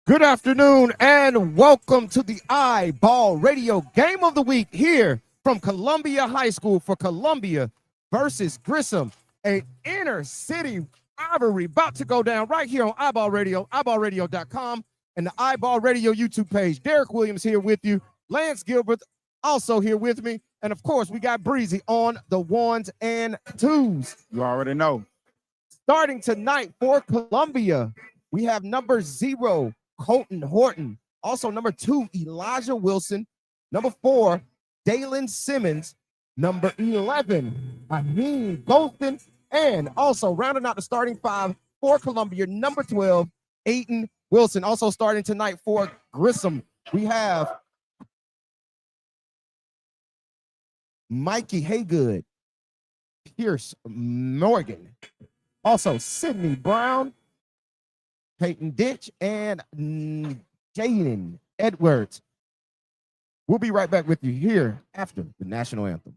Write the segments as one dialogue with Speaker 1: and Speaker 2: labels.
Speaker 1: Good afternoon and welcome to the iBall Radio Game of the Week here from Columbia High School for Columbia versus Grissom, an inner city rivalry about to go down right here on iBall Radio, iBallRadio.com, and the iBall Radio YouTube page. Derek Williams here with you, Lance Gilbert also here with me, and of course we got Breezy on the ones and twos.
Speaker 2: You already know.
Speaker 1: Starting tonight for Columbia, we have number 0, Colton Horton. Also, number 2, Elijah Wilson. Number 4, Dalen Simmons. Number 11, Aheen Golston. And also rounding out the starting 5 for Columbia, number 12, Aiden Wilson. Also starting tonight for Grissom, we have Mikey Haygood, Pierce Morgan. Also, Sydney Brown, Peyton Ditch, and Jaden Edwards. We'll be right back with you here after the national anthem.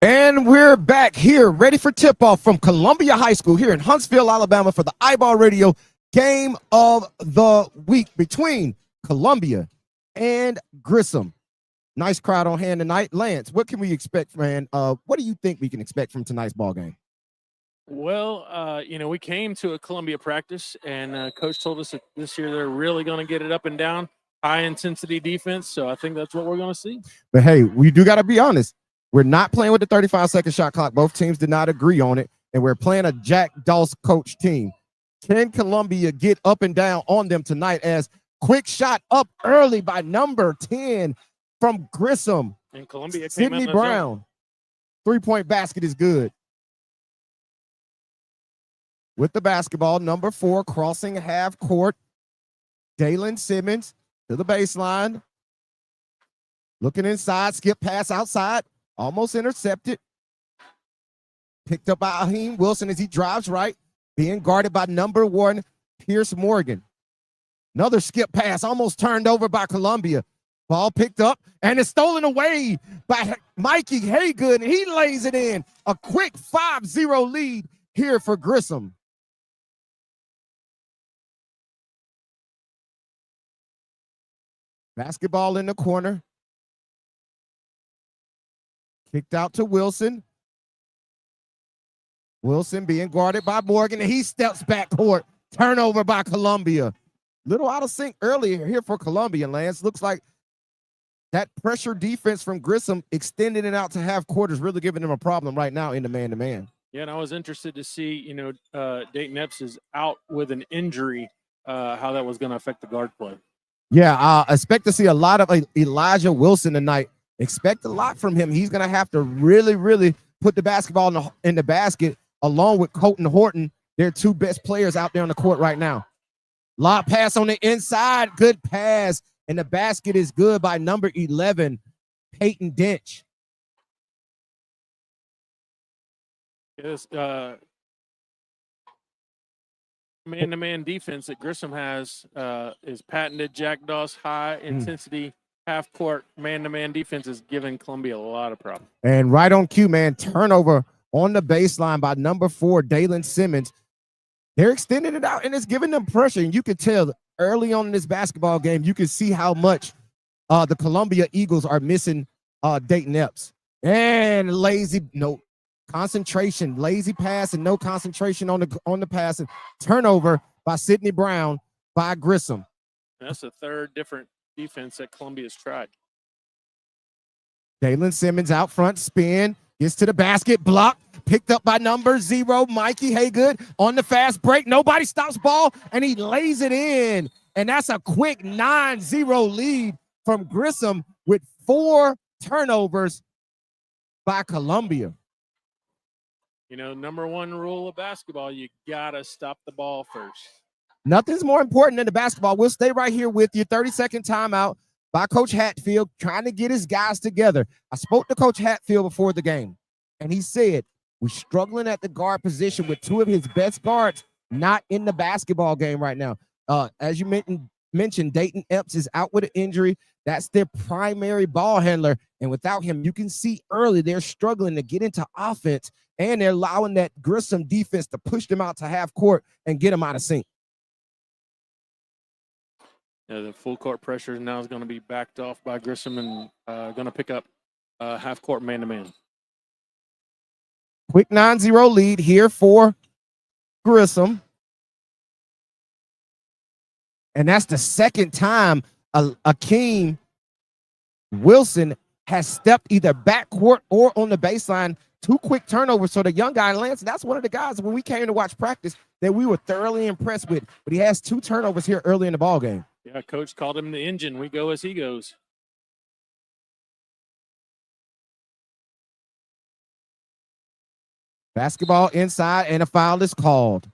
Speaker 1: And we're back here, ready for tip-off from Columbia High School here in Huntsville, Alabama for the iBall Radio Game of the Week between Columbia and Grissom. Nice crowd on hand tonight. Lance, what can we expect, man? What do you think we can expect from tonight's ball game?
Speaker 2: Well, we came to a Columbia practice, and Coach told us that this year they're really going to get it up and down, high-intensity defense, so I think that's what we're going to see.
Speaker 1: But, hey, we do got to be honest. We're not playing with the 35-second shot clock. Both teams did not agree on it, and we're playing a Jack Doss coach team. Can Columbia get up and down on them tonight as quick shot up early by number 10 from Grissom.
Speaker 2: And Columbia
Speaker 1: Sydney Brown. Three-point basket is good. With the basketball, number 4 crossing half court. Dalen Simmons to the baseline. Looking inside, skip pass outside. Almost intercepted. Picked up by Aheem Wilson as he drives right. Being guarded by number 1, Pierce Morgan. Another skip pass, almost turned over by Columbia. Ball picked up, and it's stolen away by Mikey Haygood, and he lays it in. A quick 5-0 lead here for Grissom. Basketball in the corner. Kicked out to Wilson. Wilson being guarded by Morgan, and he steps back court. Turnover by Columbia. Little out of sync earlier here for Columbia, Lance. Looks like that pressure defense from Grissom extending it out to half court is really giving them a problem right now in the man-to-man.
Speaker 2: Yeah, and I was interested to see, Dayton Epps is out with an injury, how that was going to affect the guard play.
Speaker 1: Yeah, I expect to see a lot of Elijah Wilson tonight. Expect a lot from him. He's going to have to really, really put the basketball in the basket along with Colton Horton. They're two best players out there on the court right now. Lob pass on the inside. Good pass. And the basket is good by number 11, Peyton Dench.
Speaker 2: Yes, man-to-man defense that Grissom has is patented Jack Doss high-intensity half-court man-to-man defense is giving Columbia a lot of problems.
Speaker 1: And right on cue, man, turnover on the baseline by number 4, Dalen Simmons. They're extending it out, and it's giving them pressure. And you can tell early on in this basketball game, you can see how much the Columbia Eagles are missing Dayton Epps. And concentration, lazy pass and no concentration on the passing. Turnover by Sydney Brown by Grissom.
Speaker 2: That's the third different defense that Columbia's tried.
Speaker 1: Dalen Simmons out front, spin, gets to the basket, block, picked up by number 0, Mikey Haygood on the fast break. Nobody stops ball, and he lays it in. And that's a quick 9-0 lead from Grissom with 4 turnovers by Columbia.
Speaker 2: Number 1 rule of basketball, you got to stop the ball first.
Speaker 1: Nothing's more important than the basketball. We'll stay right here with you. 30-second timeout by Coach Hatfield trying to get his guys together. I spoke to Coach Hatfield before the game, and he said, we're struggling at the guard position with 2 of his best guards not in the basketball game right now. As you mentioned, Dayton Epps is out with an injury. That's their primary ball handler, and without him, you can see early they're struggling to get into offense, and they're allowing that Grissom defense to push them out to half court and get them out of sync.
Speaker 2: Yeah, the full court pressure now is going to be backed off by Grissom and going to pick up half court man-to-man.
Speaker 1: Quick 9-0 lead here for Grissom. And that's the second time Akeem Wilson has stepped either backcourt or on the baseline. 2 quick turnovers. So the young guy, Lance, that's one of the guys when we came to watch practice that we were thoroughly impressed with. But he has 2 turnovers here early in the ball game.
Speaker 2: Yeah, Coach called him the engine. We go as he goes.
Speaker 1: Basketball inside, and a foul is called.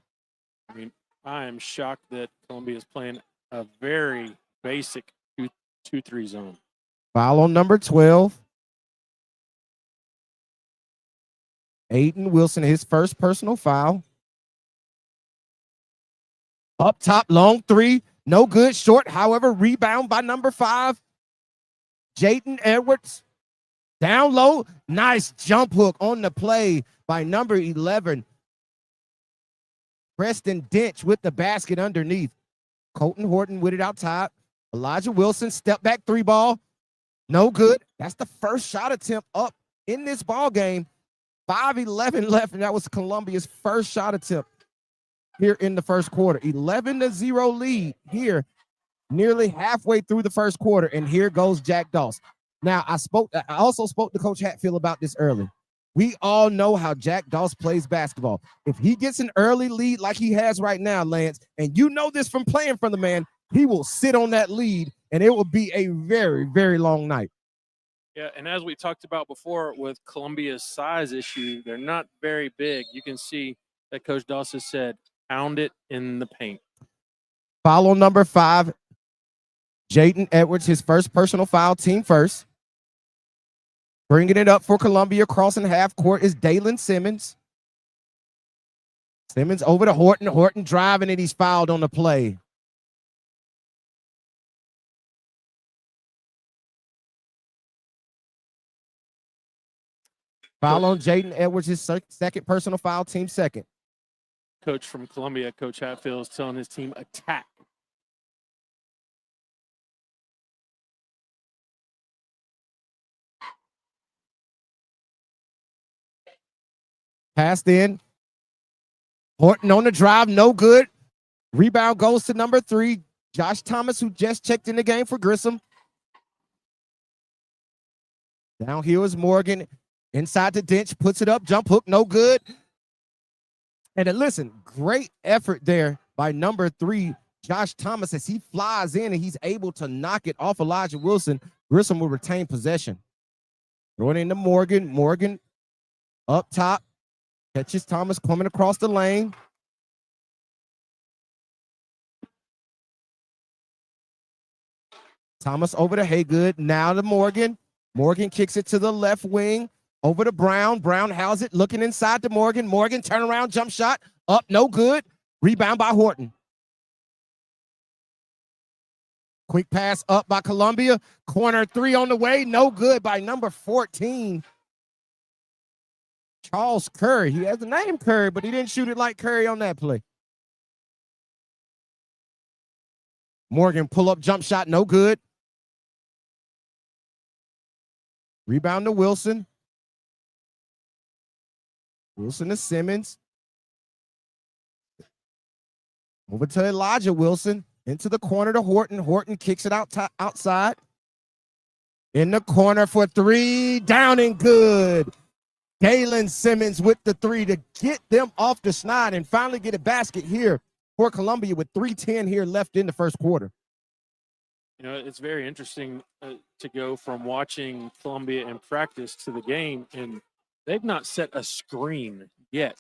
Speaker 2: I am shocked that Columbia is playing a very basic 2-3 zone.
Speaker 1: Foul on number 12. Aiden Wilson, his first personal foul. Up top, long 3. No good, short. However, rebound by number 5. Jayden Edwards. Down low, nice jump hook on the play by number 11. Preston Dench with the basket underneath. Colton Horton with it out top. Elijah Wilson, step back three ball. No good. That's the first shot attempt up in this ball game. 5:11 left, and that was Columbia's first shot attempt here in the first quarter. 11-0 lead here, nearly halfway through the first quarter, and here goes Jack Doss. Now, I also spoke to Coach Hatfield about this early. We all know how Jack Doss plays basketball. If he gets an early lead like he has right now, Lance, and you know this from playing for the man, he will sit on that lead, and it will be a very, very long night.
Speaker 2: Yeah, and as we talked about before with Columbia's size issue, they're not very big. You can see that Coach Doss has said, pound it in the paint.
Speaker 1: Foul on number 5, Jaden Edwards, his first personal foul, team first. Bringing it up for Columbia, crossing half court is Dalen Simmons. Simmons over to Horton. Horton driving it. He's fouled on the play. Foul on Jaden Edwards, his second personal foul, team second.
Speaker 2: Coach from Columbia, Coach Hatfield, is telling his team attack.
Speaker 1: Passed in. Horton on the drive, no good. Rebound goes to number 3, Josh Thomas, who just checked in the game for Grissom. Down here is Morgan. Inside the Dench, puts it up, jump hook, no good. And then listen, great effort there by number 3, Josh Thomas, as he flies in and he's able to knock it off Elijah Wilson. Grissom will retain possession. Throwing into Morgan. Morgan up top. Catches Thomas coming across the lane. Thomas over to Haygood. Now to Morgan. Morgan kicks it to the left wing. Over to Brown. Brown has it, looking inside to Morgan. Morgan, turnaround, jump shot. Up, no good. Rebound by Horton. Quick pass up by Columbia. Corner 3 on the way. No good by number 14. Charles Curry. He has the name Curry, but he didn't shoot it like Curry on that play. Morgan, pull-up jump shot, no good. Rebound to Wilson. Wilson to Simmons. Over to Elijah Wilson. Into the corner to Horton. Horton kicks it outside. In the corner for 3. Down and good. Dalen Simmons with the 3 to get them off the snide and finally get a basket here for Columbia with 3:10 here left in the first quarter.
Speaker 2: You know, it's very interesting to go from watching Columbia in practice to the game, and they've not set a screen yet.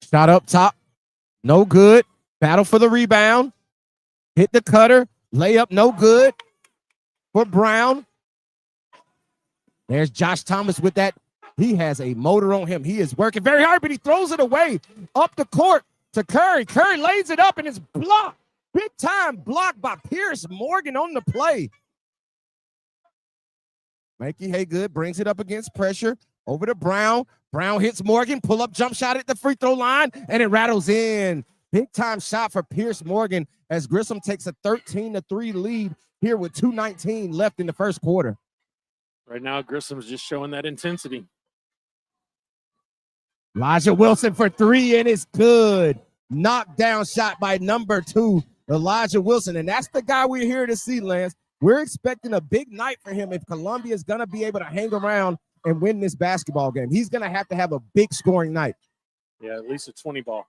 Speaker 1: Shot up top. No good. Battle for the rebound. Hit the cutter. Layup, no good for Brown. There's Josh Thomas with that. He has a motor on him. He is working very hard, but he throws it away up the court to Curry. Curry lays it up and it's blocked. Big time blocked by Pierce Morgan on the play. Mikey Haygood brings it up against pressure. Over to Brown. Brown hits Morgan. Pull up jump shot at the free throw line and it rattles in. Big time shot for Pierce Morgan as Grissom takes a 13-3 lead here with 2:19 left in the first quarter.
Speaker 2: Right now, Grissom's just showing that intensity.
Speaker 1: Elijah Wilson for 3 and it's good. Knockdown shot by number 2, Elijah Wilson. And that's the guy we're here to see, Lance. We're expecting a big night for him if Columbia is going to be able to hang around and win this basketball game. He's going to have a big scoring night.
Speaker 2: Yeah, at least a 20 ball.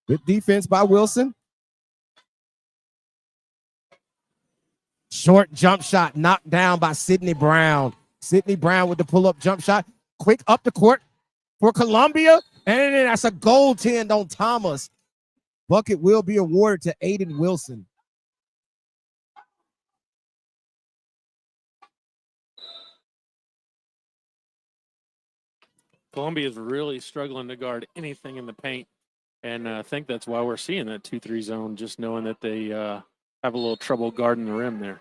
Speaker 1: Good defense by Wilson. Short jump shot knocked down by Sidney Brown. Sidney Brown with the pull-up jump shot. Quick up the court for Columbia. And then that's a goaltend on Thomas. Bucket will be awarded to Aiden Wilson.
Speaker 2: Columbia is really struggling to guard anything in the paint. And I think that's why we're seeing that 2-3 zone, just knowing that they have a little trouble guarding the rim there.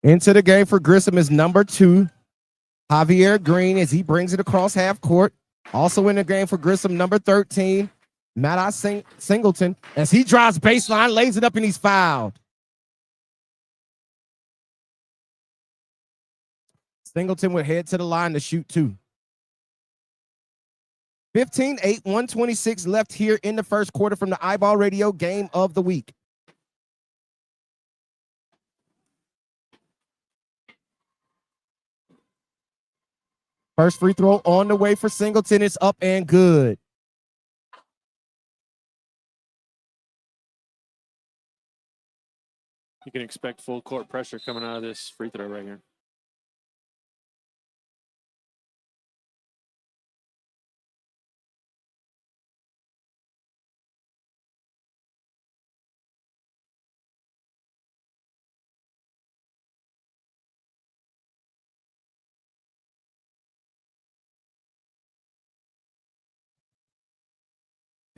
Speaker 1: Into the game for Grissom is number 2, Javier Green, as he brings it across half court. Also in the game for Grissom, number 13, Matt Singleton, as he drives baseline, lays it up, and he's fouled. Singleton would head to the line to shoot 2. 15-8, 126 left here in the first quarter from the iBall Radio Game of the Week. First free throw on the way for Singleton. It's up and good.
Speaker 2: You can expect full court pressure coming out of this free throw right here.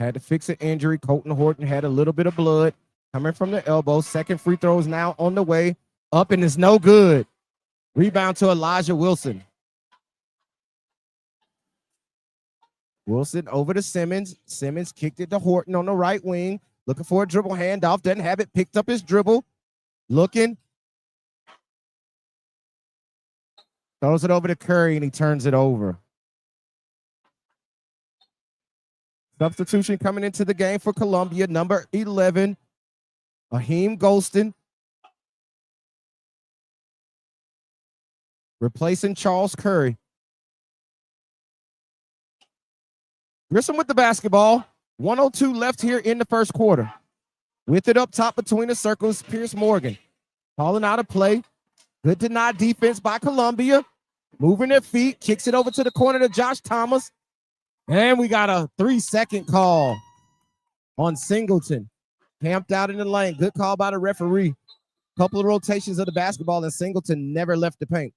Speaker 1: Had to fix an injury. Colton Horton had a little bit of blood coming from the elbow. Second free throw is now on the way. Up and it's no good. Rebound to Elijah Wilson. Wilson over to Simmons. Simmons kicked it to Horton on the right wing. Looking for a dribble handoff. Doesn't have it. Picked up his dribble. Looking. Throws it over to Curry and he turns it over. Substitution coming into the game for Columbia, number 11, Aheem Golston. Replacing Charles Curry. Grissom with the basketball. 102 left here in the first quarter. With it up top between the circles, Pierce Morgan. Calling out a play. Good denied defense by Columbia. Moving their feet. Kicks it over to the corner to Josh Thomas. And we got a 3-second call on Singleton. Camped out in the lane. Good call by the referee. Couple of rotations of the basketball, and Singleton never left the paint.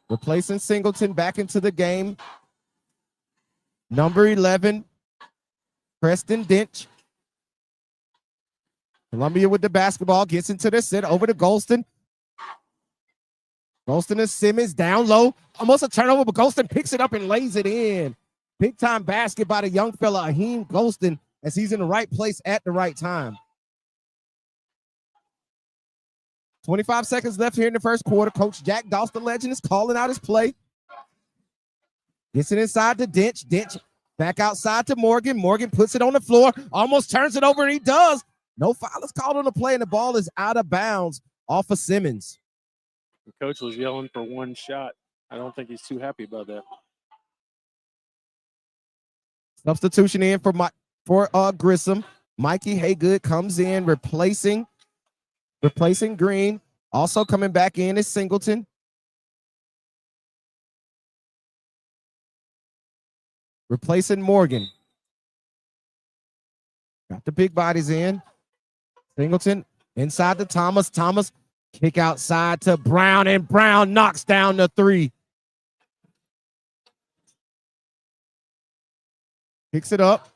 Speaker 1: Replacing Singleton back into the game. Number 11, Preston Dench. Columbia with the basketball. Gets into the set. Over to Golston. Golston and Simmons down low. Almost a turnover, but Golston picks it up and lays it in. Big time basket by the young fella, Aheem Golston, as he's in the right place at the right time. 25 seconds left here in the first quarter. Coach Jack Doss, the legend, is calling out his play. Gets it inside to Dench. Dench back outside to Morgan. Morgan puts it on the floor. Almost turns it over, and he does. No foul is called on the play, and the ball is out of bounds off of Simmons.
Speaker 2: The coach was yelling for one shot. I don't think he's too happy about that.
Speaker 1: Substitution in for Grissom. Mikey Haygood comes in, replacing Green. Also coming back in is Singleton. Replacing Morgan. Got the big bodies in. Singleton inside to Thomas. Thomas kick outside to Brown, and Brown knocks down the 3. Picks it up.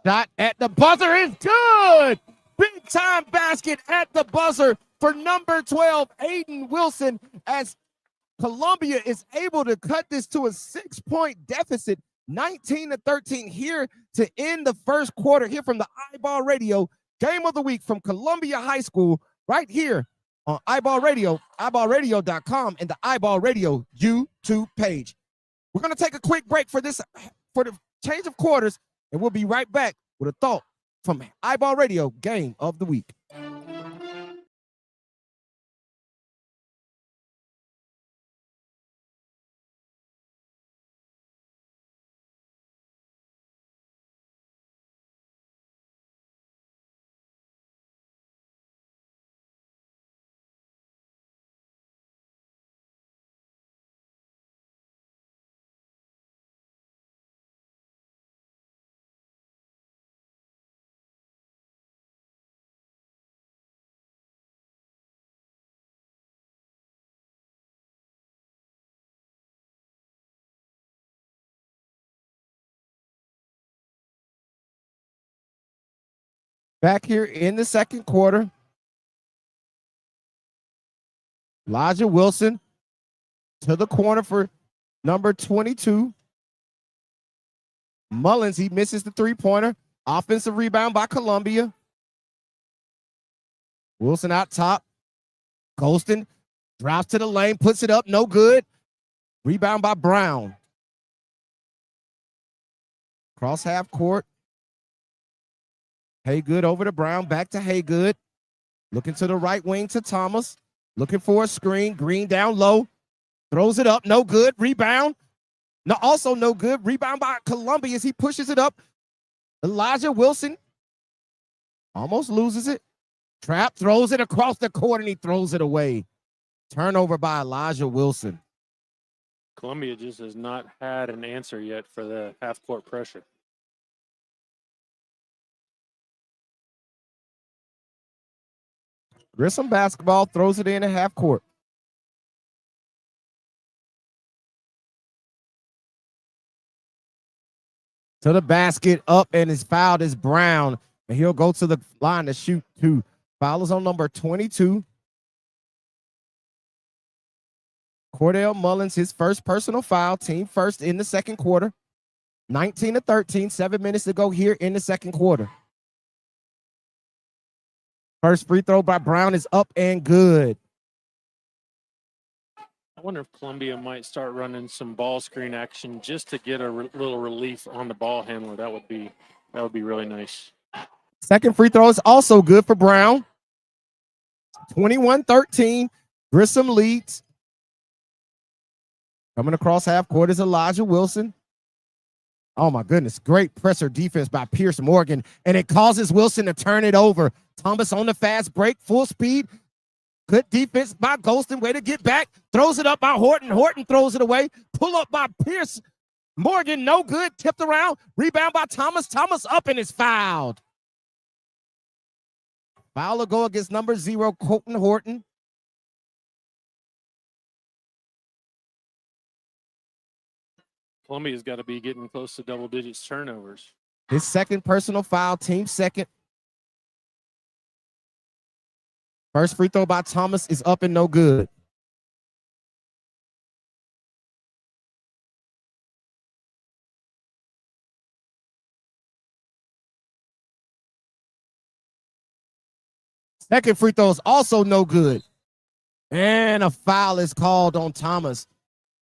Speaker 1: Shot at the buzzer is good. Big time basket at the buzzer for number 12, Aiden Wilson, as Columbia is able to cut this to a 6-point deficit, 19-13 here to end the first quarter here from the iBall Radio Game of the Week from Columbia High School right here on iBall Radio, iBallRadio.com, and the iBall Radio YouTube page. We're going to take a quick break for the change of quarters, and we'll be right back with a thought from iBall Radio Game of the Week. Back here in the second quarter, Elijah Wilson to the corner for number 22. Mullins, he misses the three-pointer. Offensive rebound by Columbia. Wilson out top. Golston drives to the lane, puts it up, no good. Rebound by Brown. Cross half court. Haygood over to Brown, back to Haygood. Looking to the right wing to Thomas. Looking for a screen. Green down low. Throws it up, no good. Rebound. No, also no good. Rebound by Columbia as he pushes it up. Elijah Wilson almost loses it. Trap throws it across the court and he throws it away. Turnover by Elijah Wilson.
Speaker 2: Columbia just has not had an answer yet for the half-court pressure.
Speaker 1: Grissom basketball, throws it in at half court. To the basket, up and is fouled is Brown. And he'll go to the line to shoot two. Foul is on number 22. Cordell Mullins, his first personal foul, team first in the second quarter. 19-13, 7 minutes to go here in the second quarter. First free throw by Brown is up and good.
Speaker 2: I wonder if Columbia might start running some ball screen action just to get a little relief on the ball handler. That would be really nice.
Speaker 1: Second free throw is also good for Brown. 21-13. Grissom leads. Coming across half court is Elijah Wilson. Oh my goodness, great pressure defense by Pierce Morgan, and it causes Wilson to turn it over. Thomas on the fast break, full speed. Good defense by Golston, way to get back. Throws it up by Horton. Horton throws it away. Pull up by Pierce Morgan, no good. Tipped around. Rebound by Thomas. Thomas up and is fouled. Foul will go against number 0, Colton Horton.
Speaker 2: Columbia's got to be getting close to double digits turnovers.
Speaker 1: His second personal foul, team second. First free throw by Thomas is up and no good. Second free throw is also no good. And a foul is called on Thomas,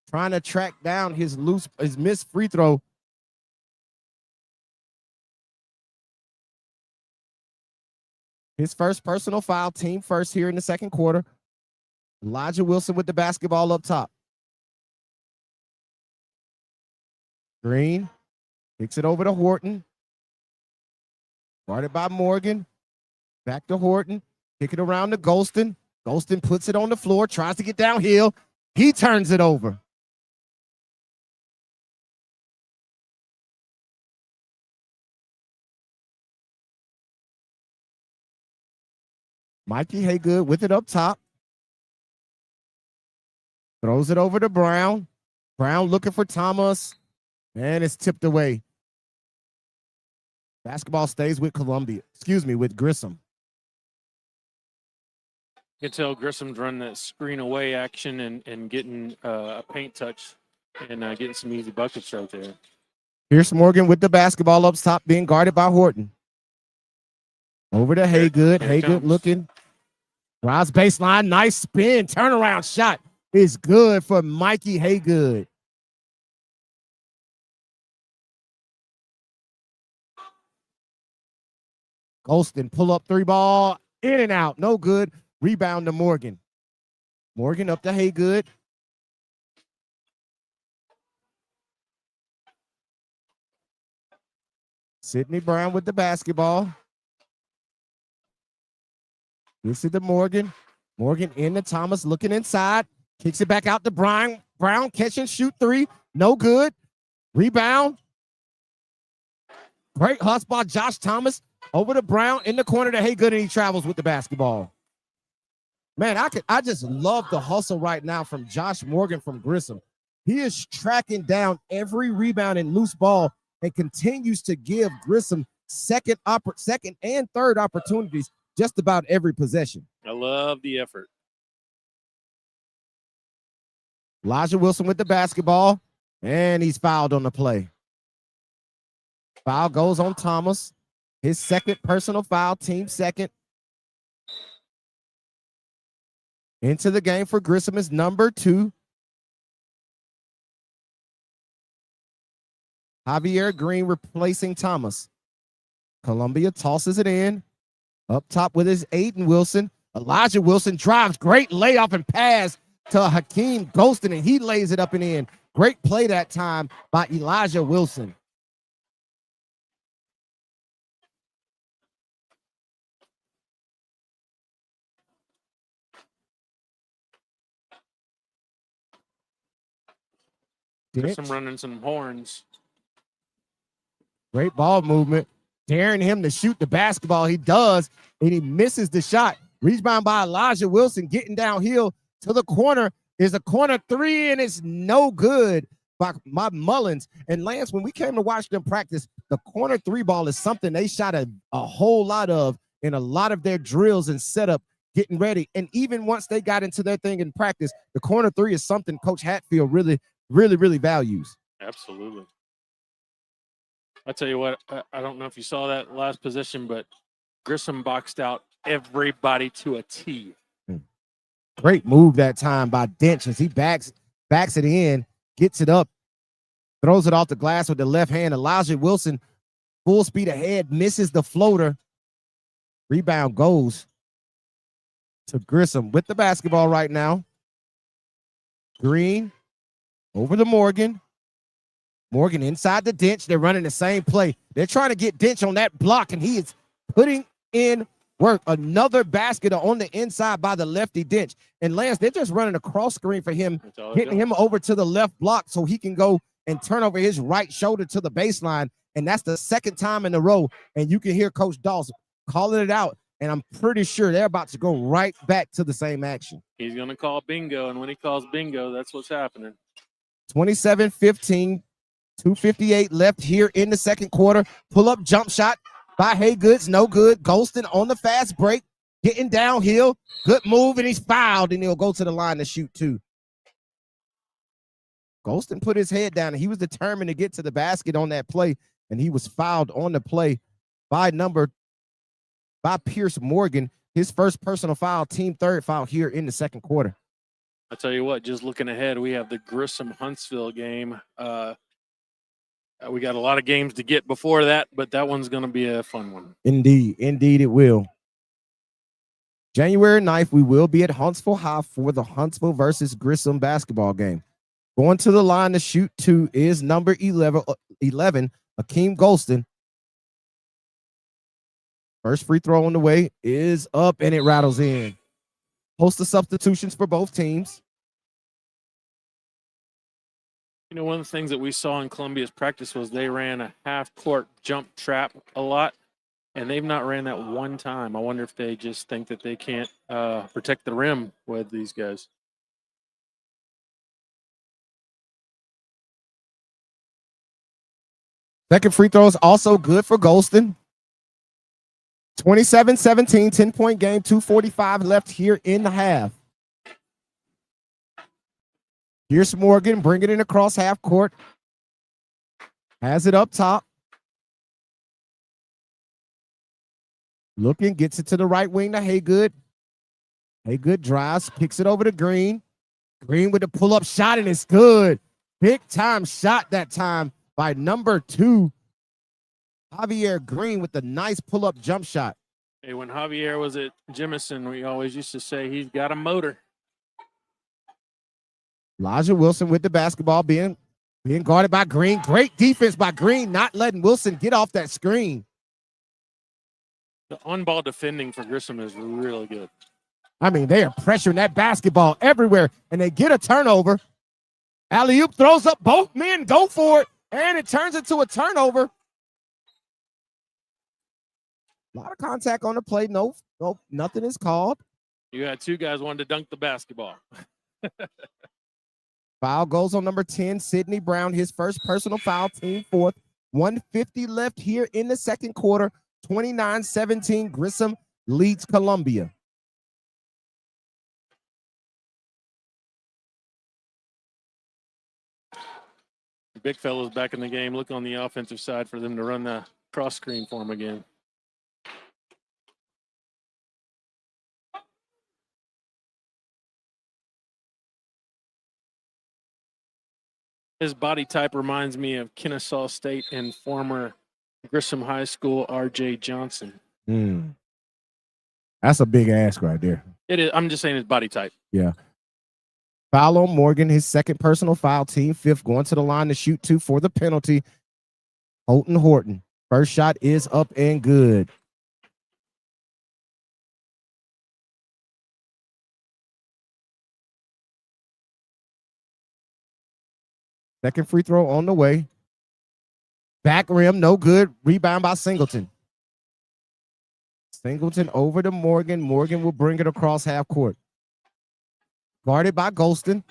Speaker 1: trying to track down his missed free throw. His first personal foul, team first here in the second quarter. Elijah Wilson with the basketball up top. Green kicks it over to Horton. Guarded by Morgan. Back to Horton. Kick it around to Golston. Golston puts it on the floor, tries to get downhill. He turns it over. Mikey Haygood with it up top. Throws it over to Brown. Brown looking for Thomas. And it's tipped away. Basketball stays with with Grissom.
Speaker 2: You can tell Grissom's running that screen away action and getting a paint touch and getting some easy buckets right there.
Speaker 1: Pierce Morgan with the basketball up top, being guarded by Horton. Over to Haygood. Haygood looking. Drives baseline. Nice spin. Turnaround shot is good for Mikey Haygood. Golston pull up three ball. In and out. No good. Rebound to Morgan. Morgan up to Haygood. Sidney Brown with the basketball. This is to Morgan. Morgan into Thomas, looking inside. Kicks it back out to Brown. Brown catch and shoot three. No good. Rebound. Great hustle by Josh Thomas. Over to Brown in the corner to Haygood, and he travels with the basketball. Man, I just love the hustle right now from Josh Morgan from Grissom. He is tracking down every rebound and loose ball and continues to give Grissom second and third opportunities just about every possession.
Speaker 2: I love the effort.
Speaker 1: Elijah Wilson with the basketball, and he's fouled on the play. Foul goes on Thomas. His second personal foul, team second. Into the game for Grissom is number 2. Javier Green replacing Thomas. Columbia tosses it in. Up top with his Aiden Wilson. Elijah Wilson drives. Great layoff and pass to Hakeem Golston, and he lays it up and in. Great play that time by Elijah Wilson.
Speaker 2: Grissom running some horns.
Speaker 1: Great ball movement. Daring him to shoot the basketball. He does, and he misses the shot. Rebound by Elijah Wilson, getting downhill to the corner. Is a corner 3, and it's no good by Mullins. And Lance, when we came to watch them practice, the corner 3 ball is something they shot a whole lot of in a lot of their drills and setup getting ready. And even once they got into their thing in practice, the corner 3 is something Coach Hatfield really values.
Speaker 2: Absolutely. I tell you what, I don't know if you saw that last possession, but Grissom boxed out everybody to a T.
Speaker 1: Great move that time by Dench as he backs it in, gets it up, throws it off the glass with the left hand. Elijah Wilson, full speed ahead, misses the floater. Rebound goes to Grissom with the basketball right now. Green over to Morgan. Morgan inside the Dench. They're running the same play. They're trying to get Dench on that block, and he is putting in work. Another basket on the inside by the lefty Dench. And Lance, they're just running a cross screen for him, getting him over to the left block so he can go and turn over his right shoulder to the baseline. And that's the second time in a row. And you can hear Coach Dawson calling it out. And I'm pretty sure they're about to go right back to the same action.
Speaker 2: He's going to call bingo. And when he calls bingo, that's what's happening.
Speaker 1: 27-15, 2:58 left here in the second quarter. Pull-up jump shot by Haygoods, no good. Golston on the fast break, getting downhill. Good move, and he's fouled, and he'll go to the line to shoot 2. Golston put his head down, and he was determined to get to the basket on that play, and he was fouled on the play by Pierce Morgan. His first personal foul, team third foul here in the second quarter.
Speaker 2: I tell you what, just looking ahead, we have the Grissom-Huntsville game. We got a lot of games to get before that, but that one's going to be a fun one.
Speaker 1: Indeed it will. January 9th, we will be at Huntsville High for the Huntsville versus Grissom basketball game. Going to the line to shoot 2 is number 11 Hakeem Golston. First free throw on the way is up, and it rattles in. Host of substitutions for both teams.
Speaker 2: You know, one of the things that we saw in Columbia's practice was they ran a half-court jump trap a lot, and they've not ran that one time. I wonder if they just think that they can't protect the rim with these guys.
Speaker 1: Second free throw is also good for Golston. 27-17, 10-point game, 2:45 left here in the half. Pierce Morgan bringing it across half court. Has it up top. Looking, gets it to the right wing to Haygood. Haygood drives, kicks it over to Green. Green with the pull-up shot, and it's good. Big-time shot that time by number 2, Javier Green, with the nice pull-up jump shot.
Speaker 2: Hey, when Javier was at Jemison, we always used to say he's got a motor.
Speaker 1: Elijah Wilson with the basketball being guarded by Green. Great defense by Green, not letting Wilson get off that screen.
Speaker 2: The on-ball defending for Grissom is really good.
Speaker 1: I mean, they are pressuring that basketball everywhere, and they get a turnover. Alley-oop throws up, both men go for it, and it turns into a turnover. A lot of contact on the play. No, nothing is called.
Speaker 2: You had 2 guys wanting to dunk the basketball.
Speaker 1: Foul goes on number 10, Sidney Brown, his first personal foul, team 4th. 1:50 left here in the second quarter. 29-17, Grissom leads Columbia.
Speaker 2: Big fella's back in the game. Look on the offensive side for them to run the cross screen for him again. His body type reminds me of Kennesaw State and former Grissom High School R.J. Johnson.
Speaker 1: That's a big ask right there.
Speaker 2: It is. I'm just saying his body type.
Speaker 1: Yeah. Foul on Morgan, his second personal foul, team fifth, going to the line to shoot 2 for the penalty. Holton Horton. First shot is up and good. Second free throw on the way. Back rim, no good. Rebound by Singleton. Singleton over to Morgan. Morgan will bring it across half court. Guarded by Golston.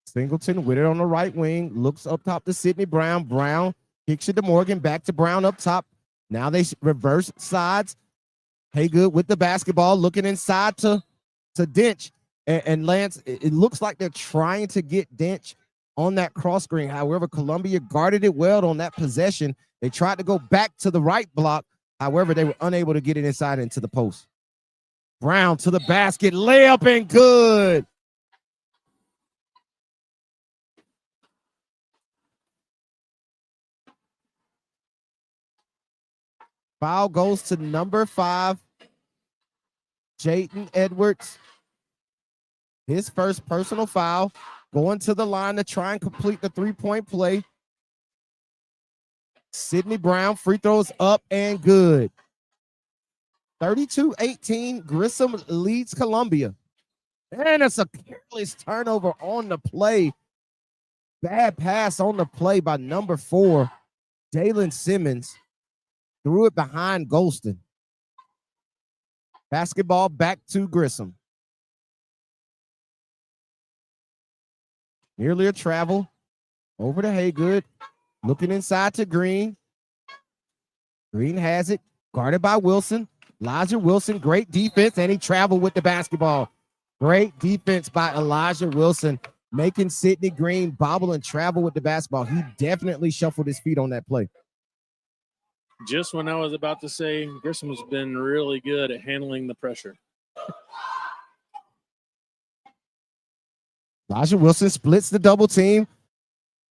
Speaker 1: Singleton with it on the right wing. Looks up top to Sidney Brown. Brown kicks it to Morgan. Back to Brown up top. Now they reverse sides. Haygood with the basketball. Looking inside to Dench. And Lance, it looks like they're trying to get Dench on that cross screen. However, Columbia guarded it well on that possession. They tried to go back to the right block. However, they were unable to get it inside into the post. Brown to the basket. Layup and good. Foul goes to number 5, Jayden Edwards. His first personal foul, going to the line to try and complete the three-point play. Sidney Brown, free throws up and good. 32-18, Grissom leads Columbia. And it's a careless turnover on the play. Bad pass on the play by number 4, Dalen Simmons. Threw it behind Golston. Basketball back to Grissom. Nearly a travel. Over to Haygood. Looking inside to Green. Green has it. Guarded by Wilson. Elijah Wilson, great defense, and he traveled with the basketball. Great defense by Elijah Wilson, making Sidney Green bobble and travel with the basketball. He definitely shuffled his feet on that play.
Speaker 2: Just when I was about to say Grissom's been really good at handling the pressure.
Speaker 1: Elijah Wilson splits the double team.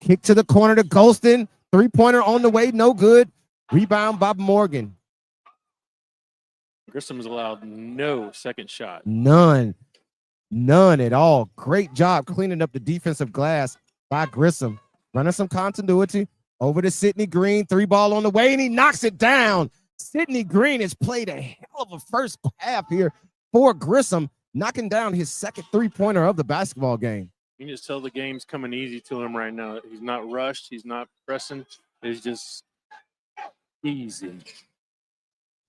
Speaker 1: Kick to the corner to Golston. Three-pointer on the way, no good. Rebound by Morgan.
Speaker 2: Grissom's allowed no second shot.
Speaker 1: None at all. Great job cleaning up the defensive glass by Grissom. Running some continuity. Over to Sidney Green, 3-ball on the way, and he knocks it down. Sidney Green has played a hell of a first half here for Grissom, knocking down his second three-pointer of the basketball game.
Speaker 2: You can just tell the game's coming easy to him right now. He's not rushed. He's not pressing. It's just easy.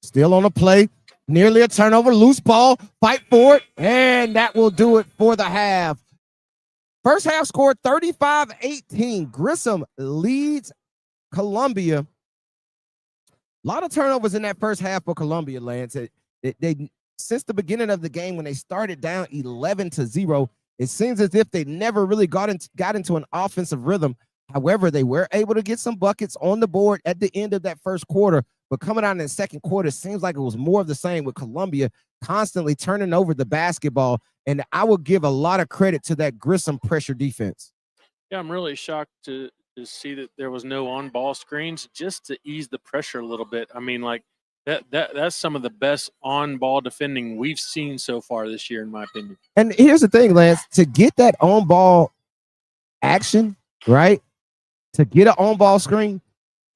Speaker 1: Still on the play. Nearly a turnover. Loose ball. Fight for it. And that will do it for the half. First half scored 35-18. Grissom leads Columbia. A lot of turnovers in that first half for Columbia, Lance. They since the beginning of the game, when they started down 11-0, it seems as if they never really got into an offensive rhythm. However, they were able to get some buckets on the board at the end of that first quarter. But coming out in the second quarter, it seems like it was more of the same with Columbia constantly turning over the basketball. And I will give a lot of credit to that Grissom pressure defense.
Speaker 2: Yeah, I'm really shocked to see that there was no on-ball screens just to ease the pressure a little bit. I mean, like, that's some of the best on-ball defending we've seen so far this year, in my opinion.
Speaker 1: And here's the thing, Lance, to get that on-ball action, right, to get an on-ball screen,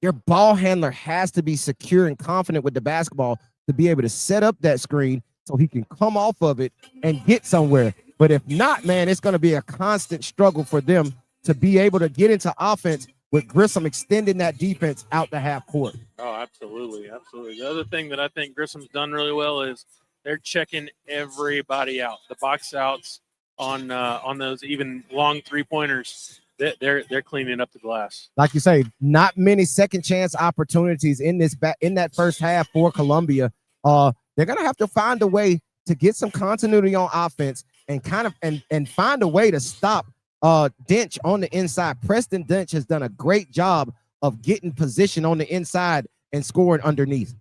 Speaker 1: your ball handler has to be secure and confident with the basketball to be able to set up that screen so he can come off of it and get somewhere. But if not, man, it's going to be a constant struggle for them to be able to get into offense with Grissom extending that defense out the half court.
Speaker 2: Oh, absolutely, absolutely. The other thing that I think Grissom's done really well is they're checking everybody out. The box outs on those even long 3-pointers, they're cleaning up the glass.
Speaker 1: Like you say, not many second chance opportunities in that first half for Columbia. They're gonna have to find a way to get some continuity on offense and kind of and find a way to stop Dench on the inside. Preston Dench has done a great job of getting position on the inside and scoring underneath.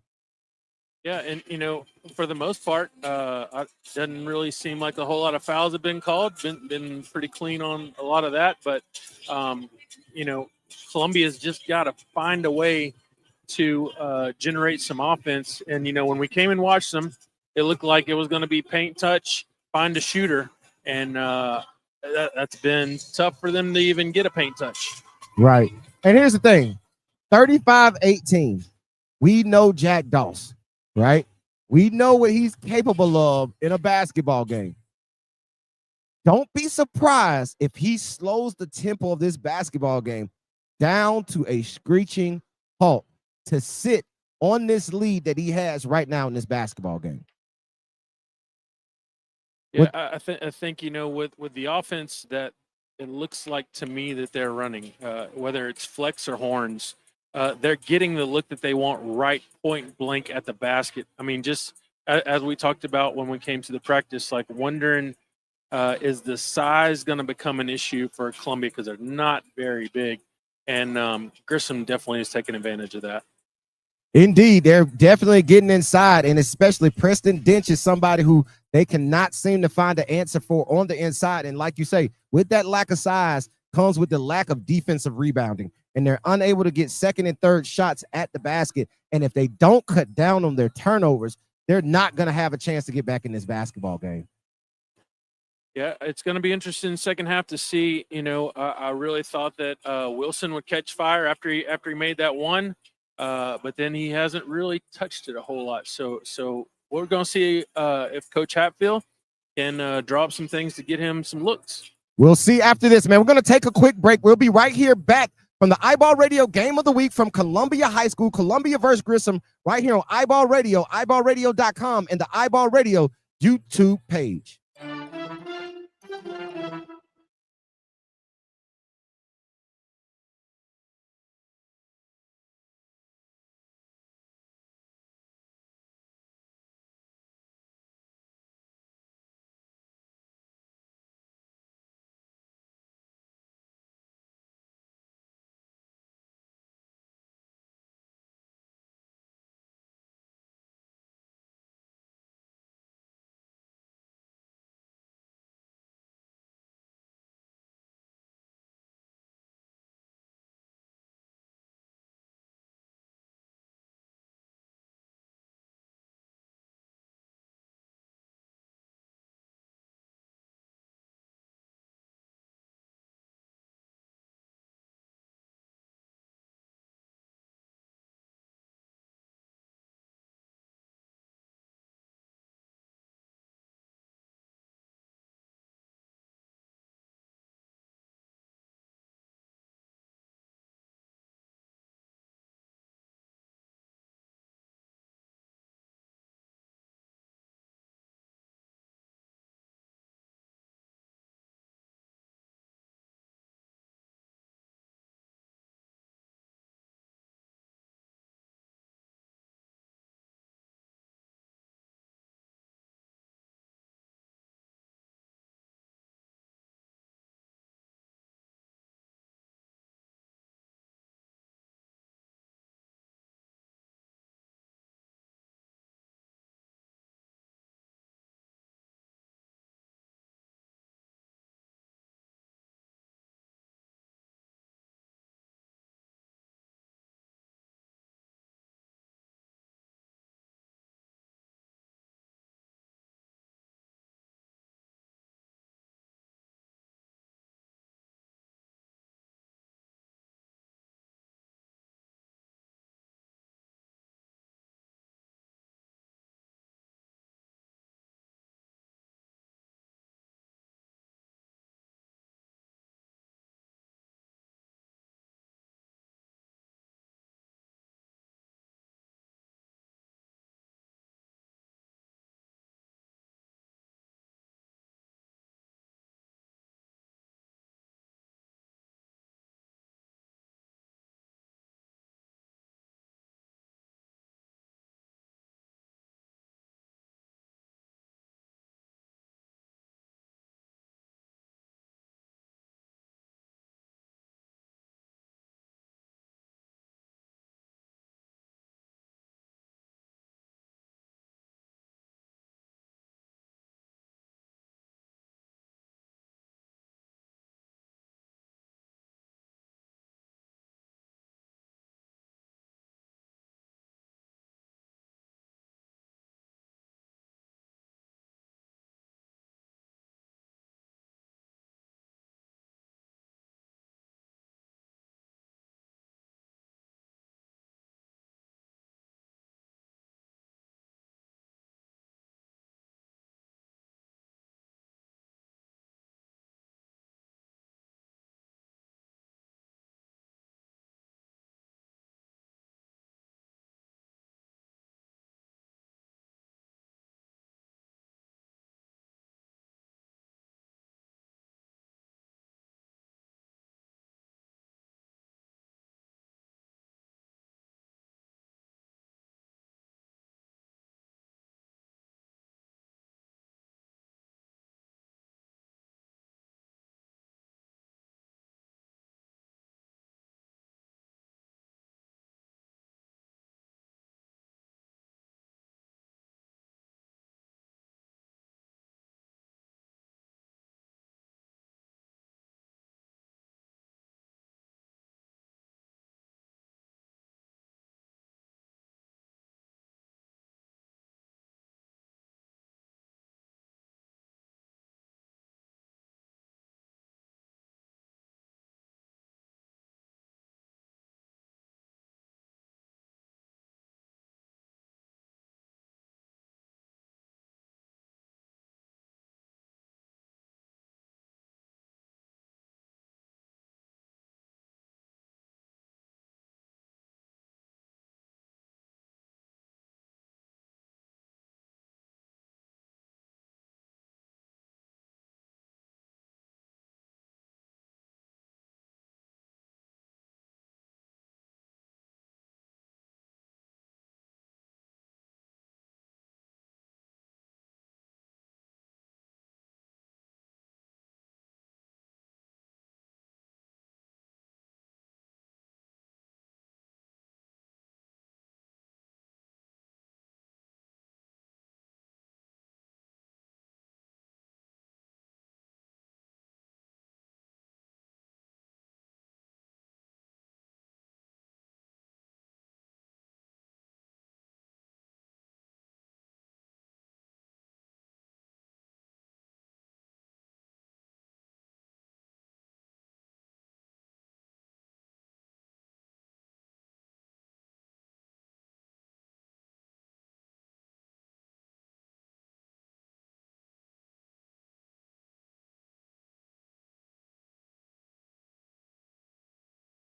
Speaker 2: Yeah, and for the most part, it doesn't really seem like a whole lot of fouls have been called. Been pretty clean on a lot of that, but Columbia's just got to find a way to generate some offense. And when we came and watched them, it looked like it was going to be paint touch, find a shooter, and that's been tough for them to even get a paint touch.
Speaker 1: Right. And here's the thing, 35-18. We know Jack Doss, right? We know what he's capable of in a basketball game. Don't be surprised if he slows the tempo of this basketball game down to a screeching halt to sit on this lead that he has right now in this basketball game.
Speaker 2: Yeah, I think with the offense that it looks like to me that they're running, whether it's flex or horns, they're getting the look that they want right point blank at the basket. I mean, just as we talked about when we came to the practice, like wondering, is the size going to become an issue for Columbia because they're not very big, and Grissom definitely is taking advantage of that.
Speaker 1: Indeed, they're definitely getting inside, and especially Preston Dench is somebody who they cannot seem to find an answer for on the inside. And like you say, with that lack of size comes with the lack of defensive rebounding, and they're unable to get second and third shots at the basket. And if they don't cut down on their turnovers, they're not going to have a chance to get back in this basketball game.
Speaker 2: Yeah, it's going to be interesting second half to see. I really thought that Wilson would catch fire after he made that one. But then he hasn't really touched it a whole lot. So we're going to see if Coach Hatfield can draw up some things to get him some looks.
Speaker 1: We'll see after this, man. We're going to take a quick break. We'll be right here back from the iBall Radio Game of the Week from Columbia High School, Columbia versus Grissom, right here on iBall Radio, iBallRadio.com, and the iBall Radio YouTube page.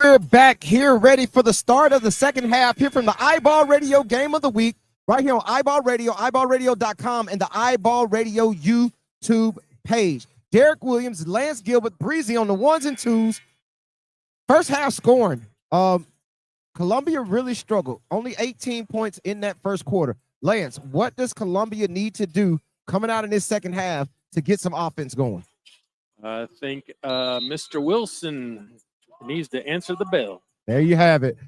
Speaker 1: We're back here ready for the start of the second half here from the iBall Radio Game of the Week, right here on iBall Radio, iBallRadio.com, and the iBall Radio YouTube page. Derek Williams, Lance Gilbert, Breezy on the ones and twos. First half scoring. Columbia really struggled. Only 18 points in that first quarter. Lance, what does Columbia need to do coming out in this second half to get some offense going?
Speaker 2: I think Mr. Wilson needs to answer the bell.
Speaker 1: There you have it.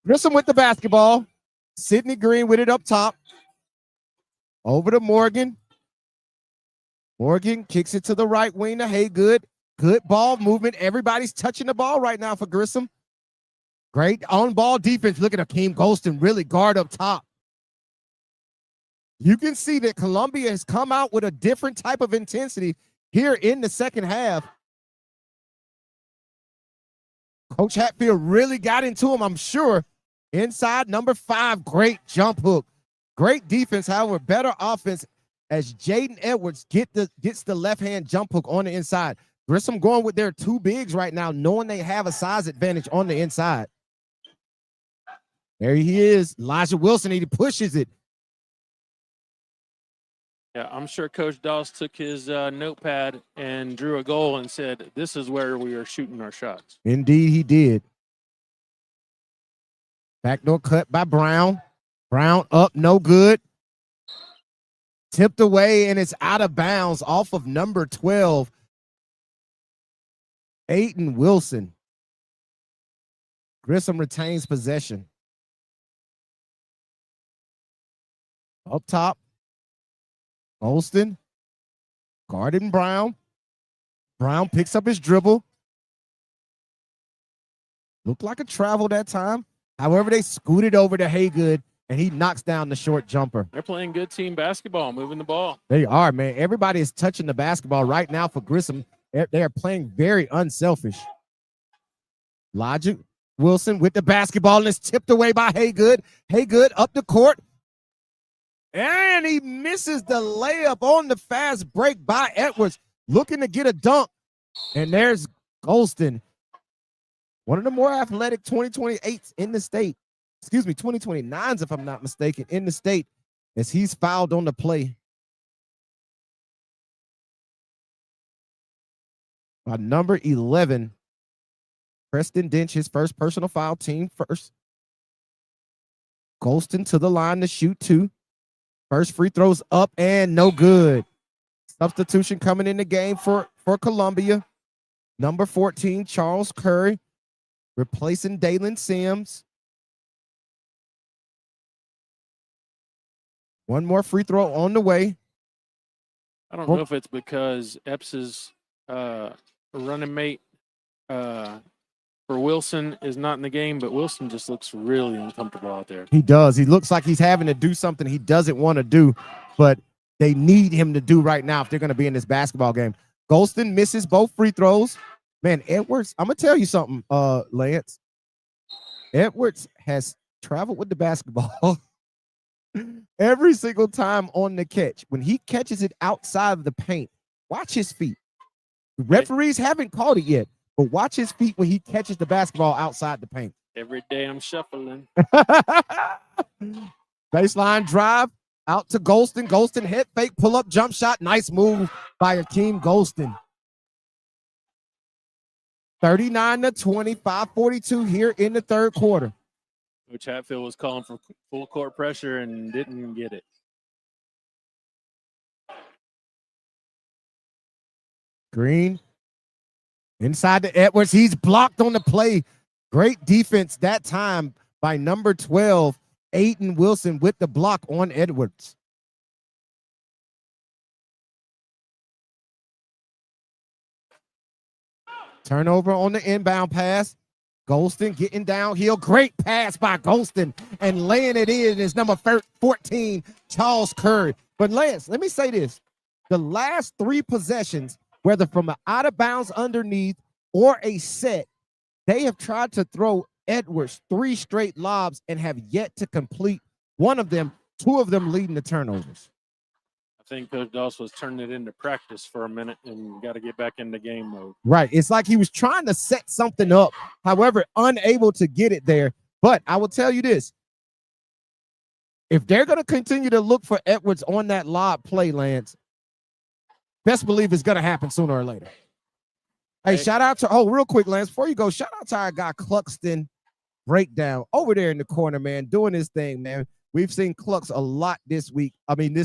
Speaker 1: Grissom with the basketball. Sidney Green with it up top. Over to Morgan. Morgan kicks it to the right wing to Haygood. Good ball movement. Everybody's touching the ball right now for Grissom. Great on-ball defense. Look at Akeem Golston really guard up top. You can see that Columbia has come out with a different type of intensity here in the second half. Coach Hatfield really got into him, I'm sure. Inside number 5, great jump hook. Great defense, however, better offense as Jaden Edwards gets the left-hand jump hook on the inside. Grissom going with their 2 bigs right now, knowing they have a size advantage on the inside. There he is, Elijah Wilson, he pushes it.
Speaker 2: Yeah, I'm sure Coach Dawes took his notepad and drew a goal and said, this is where we are shooting our shots.
Speaker 1: Indeed, he did. Backdoor cut by Brown. Brown up, no good. Tipped away, and it's out of bounds off of number 12, Aiden Wilson. Grissom retains possession. Up top, Golston, guarding Brown. Brown picks up his dribble. Looked like a travel that time. However, they scooted over to Haygood, and he knocks down the short jumper.
Speaker 2: They're playing good team basketball, moving the ball.
Speaker 1: They are, man. Everybody is touching the basketball right now for Grissom. They are playing very unselfish. Elijah Wilson with the basketball, and it's tipped away by Haygood. Haygood up the court. And he misses the layup on the fast break by Edwards, looking to get a dunk. And there's Golston, one of the more athletic 2028s in the state. Excuse me, 2029s, if I'm not mistaken, in the state, as he's fouled on the play by number 11, Preston Dench, his first personal foul, team first. Golston to the line to shoot 2. First free throws up and no good. Substitution coming in the game for Columbia. Number 14, Charles Curry, replacing Dalen Sims. One more free throw on the way.
Speaker 2: I don't know if it's because Epps' running mate for Wilson is not in the game, but Wilson just looks really uncomfortable out there.
Speaker 1: He does. He looks like he's having to do something he doesn't want to do, but they need him to do right now if they're going to be in this basketball game. Golston misses both free throws. Man, Edwards, I'm going to tell you something, Lance. Edwards has traveled with the basketball every single time on the catch. When he catches it outside of the paint, watch his feet. The referees haven't called it yet, but watch his feet when he catches the basketball outside the paint.
Speaker 2: Every day I'm shuffling.
Speaker 1: Baseline drive out to Golston. Golston head fake, pull up, jump shot. Nice move by Akeem Golston. 39-20, 5:42 here in the third quarter.
Speaker 2: Coach Hatfield was calling for full court pressure and didn't get it.
Speaker 1: Green inside to Edwards. He's blocked on the play. Great defense that time by number 12, Aiden Wilson, with the block on Edwards. Turnover on the inbound pass. Golston getting downhill. Great pass by Golston and laying it in is number 14, Charles Curry. But Lance, let me say this. The last 3 possessions, whether from an out of bounds underneath or a set, they have tried to throw Edwards 3 straight lobs and have yet to complete one of them, 2 of them leading to turnovers.
Speaker 2: I think Coach Doss was turning it into practice for a minute and got to get back into game mode.
Speaker 1: Right. It's like he was trying to set something up, however, unable to get it there. But I will tell you this. If they're going to continue to look for Edwards on that lob play, Lance, best believe it's going to happen sooner or later. Hey, shout out to, real quick, Lance, before you go, shout out to our guy Cluxton Breakdown over there in the corner, man, doing his thing, man. We've seen Clux a lot this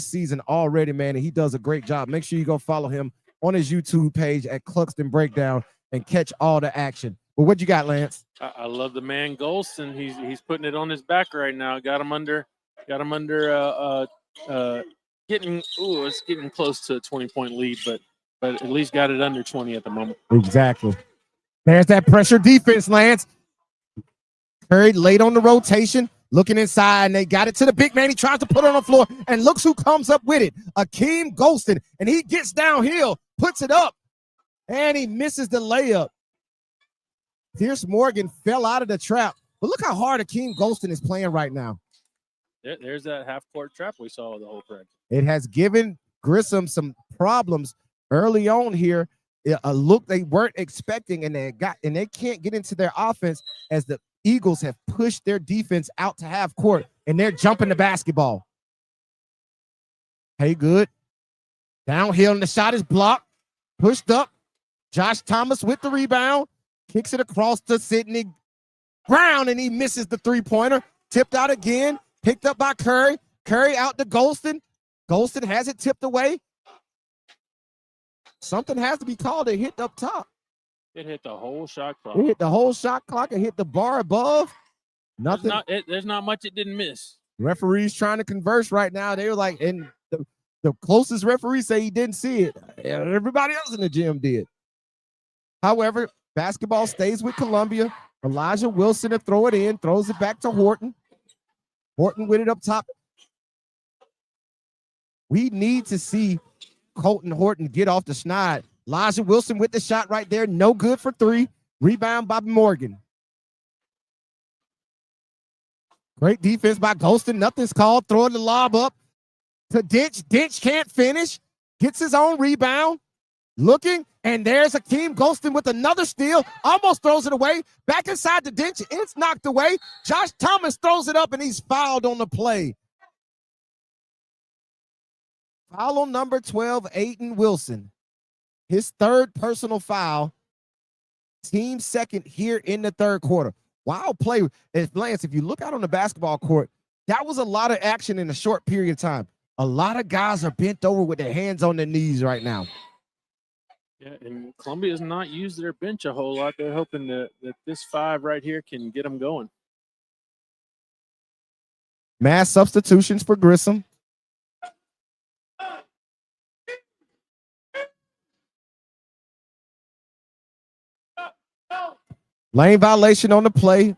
Speaker 1: season already, man, and he does a great job. Make sure you go follow him on his YouTube page at Cluxton Breakdown and catch all the action. But what you got, Lance?
Speaker 2: I love the man Golston. He's putting it on his back right now. Got him under it's getting close to a 20-point lead, but at least got it under 20 at the moment.
Speaker 1: Exactly. There's that pressure defense, Lance. Curry late on the rotation, looking inside, and they got it to the big man. He tries to put it on the floor, and looks who comes up with it. Akeem Golston, and he gets downhill, puts it up, and he misses the layup. Pierce Morgan fell out of the trap, but look how hard Akeem Golston is playing right now.
Speaker 2: There's that half-court trap we saw the whole practice.
Speaker 1: It has given Grissom some problems early on here. A look they weren't expecting, and they can't get into their offense as the Eagles have pushed their defense out to half court, and they're jumping the basketball. Hey, good. Downhill, and the shot is blocked. Pushed up. Josh Thomas with the rebound. Kicks it across to Sidney Brown, and he misses the three-pointer. Tipped out again. Picked up by Curry. Curry out to Golston. Golston has it tipped away. Something has to be called. It hit up top.
Speaker 2: It hit the whole shot clock.
Speaker 1: It hit the whole shot clock. It hit the bar above. Nothing.
Speaker 2: There's not much it didn't miss.
Speaker 1: Referees trying to converse right now. They were like, and the closest referee say he didn't see it. Everybody else in the gym did. However, basketball stays with Columbia. Elijah Wilson to throw it in, throws it back to Horton. Horton with it up top. We need to see Colton Horton get off the schneid. Elijah Wilson with the shot right there. No good for three. Rebound by Morgan. Great defense by Golston. Nothing's called. Throwing the lob up to Dinch. Dinch can't finish. Gets his own rebound. Looking, and there's Akeem Golston with another steal. Almost throws it away. Back inside the Dinch. It's knocked away. Josh Thomas throws it up, and he's fouled on the play. Foul on number 12, Aiden Wilson. His third personal foul. Team second here in the third quarter. Wild play. Lance, if you look out on the basketball court, that was a lot of action in a short period of time. A lot of guys are bent over with their hands on their knees right now.
Speaker 2: Yeah, and Columbia has not used their bench a whole lot. They're hoping that this five right here can get them going.
Speaker 1: Mass substitutions for Grissom. Lane violation on the play.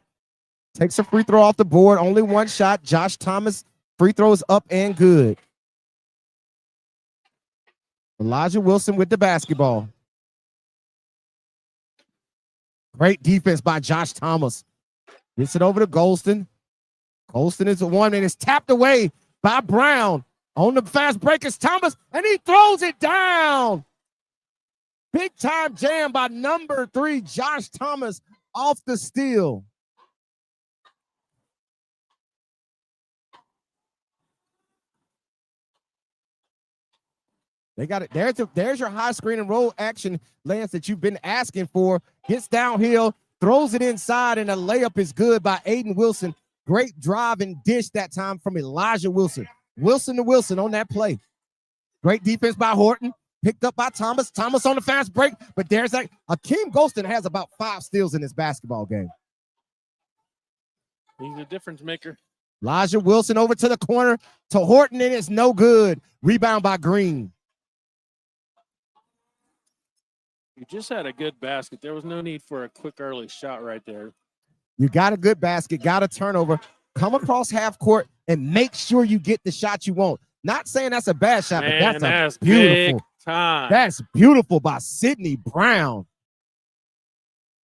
Speaker 1: Takes a free throw off the board. Only one shot. Josh Thomas, free throws up and good. Elijah Wilson with the basketball. Great defense by Josh Thomas. Gets it over to Golston. Golston is the one, and it's tapped away by Brown. On the fast break is Thomas, and he throws it down. Big time jam by number 3, Josh Thomas, off the steal. They got it. There's your high screen and roll action, Lance, that you've been asking for. Gets downhill, throws it inside, and a layup is good by Aiden Wilson. Great drive and dish that time from Elijah Wilson. Wilson to Wilson on that play. Great defense by Horton. Picked up by Thomas. Thomas on the fast break, but there's that. Akeem Golston has about 5 steals in this basketball game.
Speaker 2: He's a difference maker.
Speaker 1: Elijah Wilson over to the corner to Horton, and it's no good. Rebound by Green.
Speaker 2: You just had a good basket. There was no need for a quick early shot right there.
Speaker 1: You got a good basket, got a turnover. Come across half court and make sure you get the shot you want. Not saying that's a bad shot,
Speaker 2: Man,
Speaker 1: but
Speaker 2: that's
Speaker 1: beautiful.
Speaker 2: Big time.
Speaker 1: That's beautiful by Sidney Brown.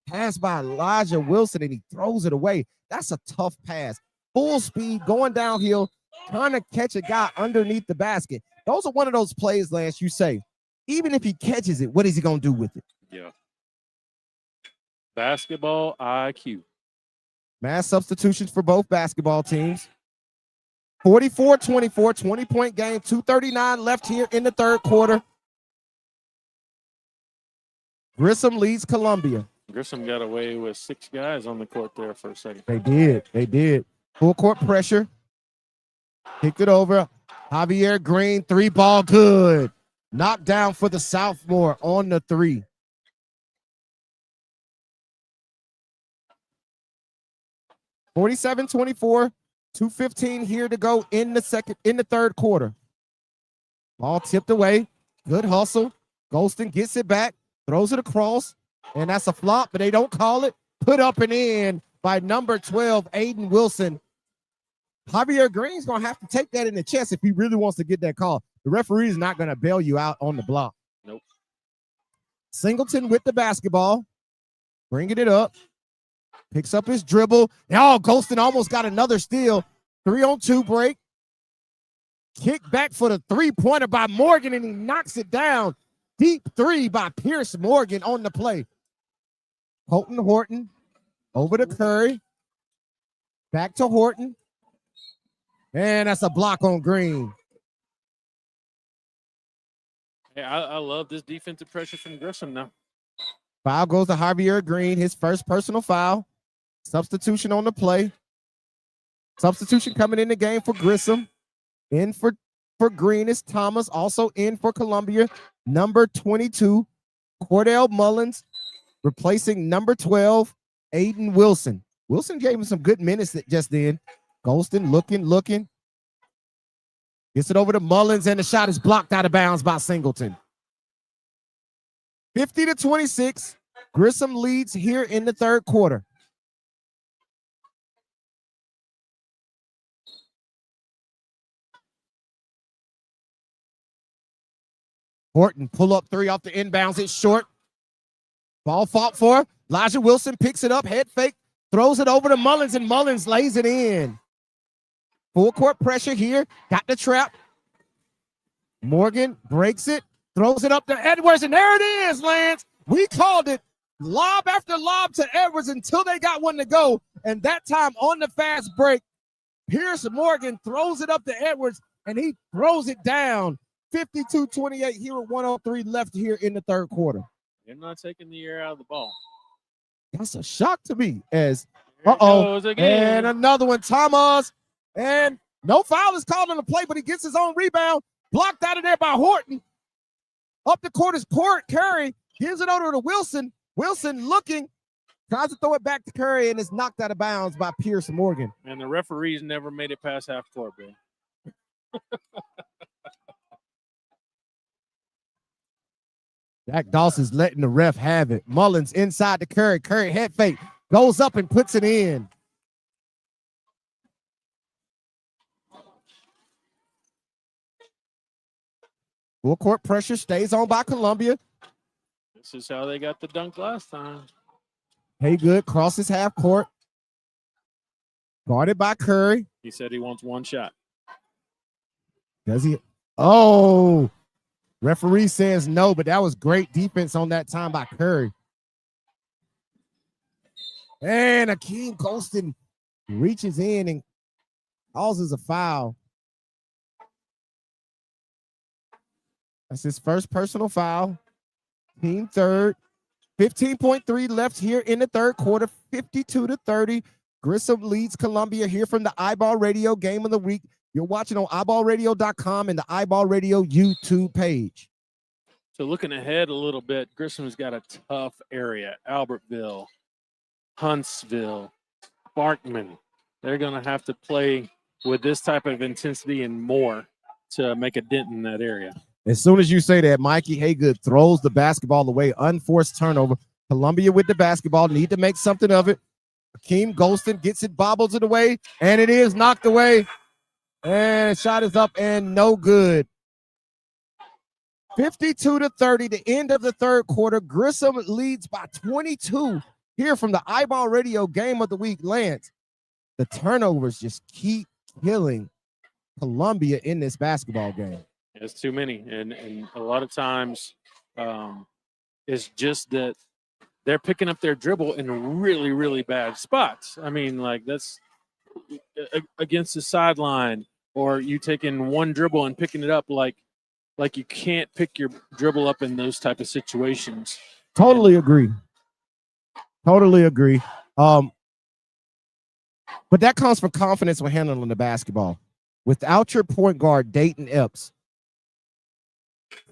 Speaker 1: Pass by Elijah Wilson, and he throws it away. That's a tough pass. Full speed, going downhill, trying to catch a guy underneath the basket. Those are one of those plays, Lance, you say, even if he catches it, what is he going to do with it?
Speaker 2: Yeah. Basketball IQ.
Speaker 1: Mass substitutions for both basketball teams. 44-24, 20-point game, 2:39 left here in the third quarter. Grissom leads Columbia.
Speaker 2: Grissom got away with 6 guys on the court there for a second.
Speaker 1: They did. Full court pressure. Kicked it over. Javier Green, 3-ball good. Knocked down for the sophomore on the 3. (47-24), 2:15 here to go in the third quarter. Ball tipped away. Good hustle. Golston gets it back, throws it across, and that's a flop, but they don't call it. Put up and in by number 12, Aiden Wilson. Javier Green's going to have to take that in the chest if he really wants to get that call. The referee is not going to bail you out on the block.
Speaker 2: Nope.
Speaker 1: Singleton with the basketball, bringing it up. Picks up his dribble. Oh, Golston almost got another steal. 3-on-2 break. Kick back for the three-pointer by Morgan, and he knocks it down. Deep 3 by Pierce Morgan on the play. Colton Horton over to Curry. Back to Horton. And that's a block on Green.
Speaker 2: Hey, I love this defensive pressure from Grissom now.
Speaker 1: Foul goes to Javier Green, his first personal foul. Substitution on the play. Substitution coming in the game for Grissom. In for Green is Thomas. Also in for Columbia, number 22, Cordell Mullins, replacing number 12, Aiden Wilson. Wilson gave him some good minutes just then. Golston looking. Gets it over to Mullins, and the shot is blocked out of bounds by Singleton. 50-26. Grissom leads here in the third quarter. Horton pull up 3 off the inbounds. It's short. Ball fought for. Elijah Wilson picks it up. Head fake. Throws it over to Mullins, and Mullins lays it in. Full court pressure here. Got the trap. Morgan breaks it. Throws it up to Edwards, and there it is, Lance. We called it. Lob after lob to Edwards until they got one to go. And that time on the fast break, Pierce Morgan throws it up to Edwards, and he throws it down. 52-28 here with 1:03 left here in the third quarter.
Speaker 2: They're not taking the air out of the ball.
Speaker 1: That's a shock to me. As
Speaker 2: goes again.
Speaker 1: And another one, Thomas. And no foul is called on the play, but he gets his own rebound. Blocked out of there by Horton. Up the court is Curry. Gives it over to Wilson. Wilson looking. Tries to throw it back to Curry, and it's knocked out of bounds by Pierce Morgan.
Speaker 2: And the referees never made it past half court, man.
Speaker 1: Jack Dawson's letting the ref have it. Mullins inside to Curry. Curry head fake. Goes up and puts it in. Full court pressure stays on by Columbia.
Speaker 2: This is how they got the dunk last time.
Speaker 1: Haygood crosses half court. Guarded by Curry.
Speaker 2: He said he wants one shot.
Speaker 1: Does he? Oh, referee says no, but that was great defense on that time by Curry. And Akeem Golston reaches in and causes a foul. That's his first personal foul. Team third. 15.3 left here in the third quarter. 52-30. Grissom leads Columbia here from the iBall Radio Game of the Week. You're watching on iBallRadio.com and the iBall Radio YouTube page.
Speaker 2: So looking ahead a little bit, Grissom's got a tough area. Albertville, Huntsville, Sparkman. They're going to have to play with this type of intensity and more to make a dent in that area.
Speaker 1: As soon as you say that, Mikey Haygood throws the basketball away. Unforced turnover. Columbia with the basketball. Need to make something of it. Akeem Golston gets it, bobbles it away, and it is knocked away. And shot is up and no good. 52-30, the end of the third quarter. Grissom leads by 22 here from the iBall Radio Game of the Week. Lance, the turnovers just keep killing Columbia in this basketball game.
Speaker 2: It's too many, and a lot of times, it's just that they're picking up their dribble in really, really bad spots. I mean, like that's against the sideline, or you taking one dribble and picking it up like you can't pick your dribble up in those type of situations.
Speaker 1: Totally agree. Totally agree. But that comes from confidence when handling the basketball. Without your point guard, Dayton Epps,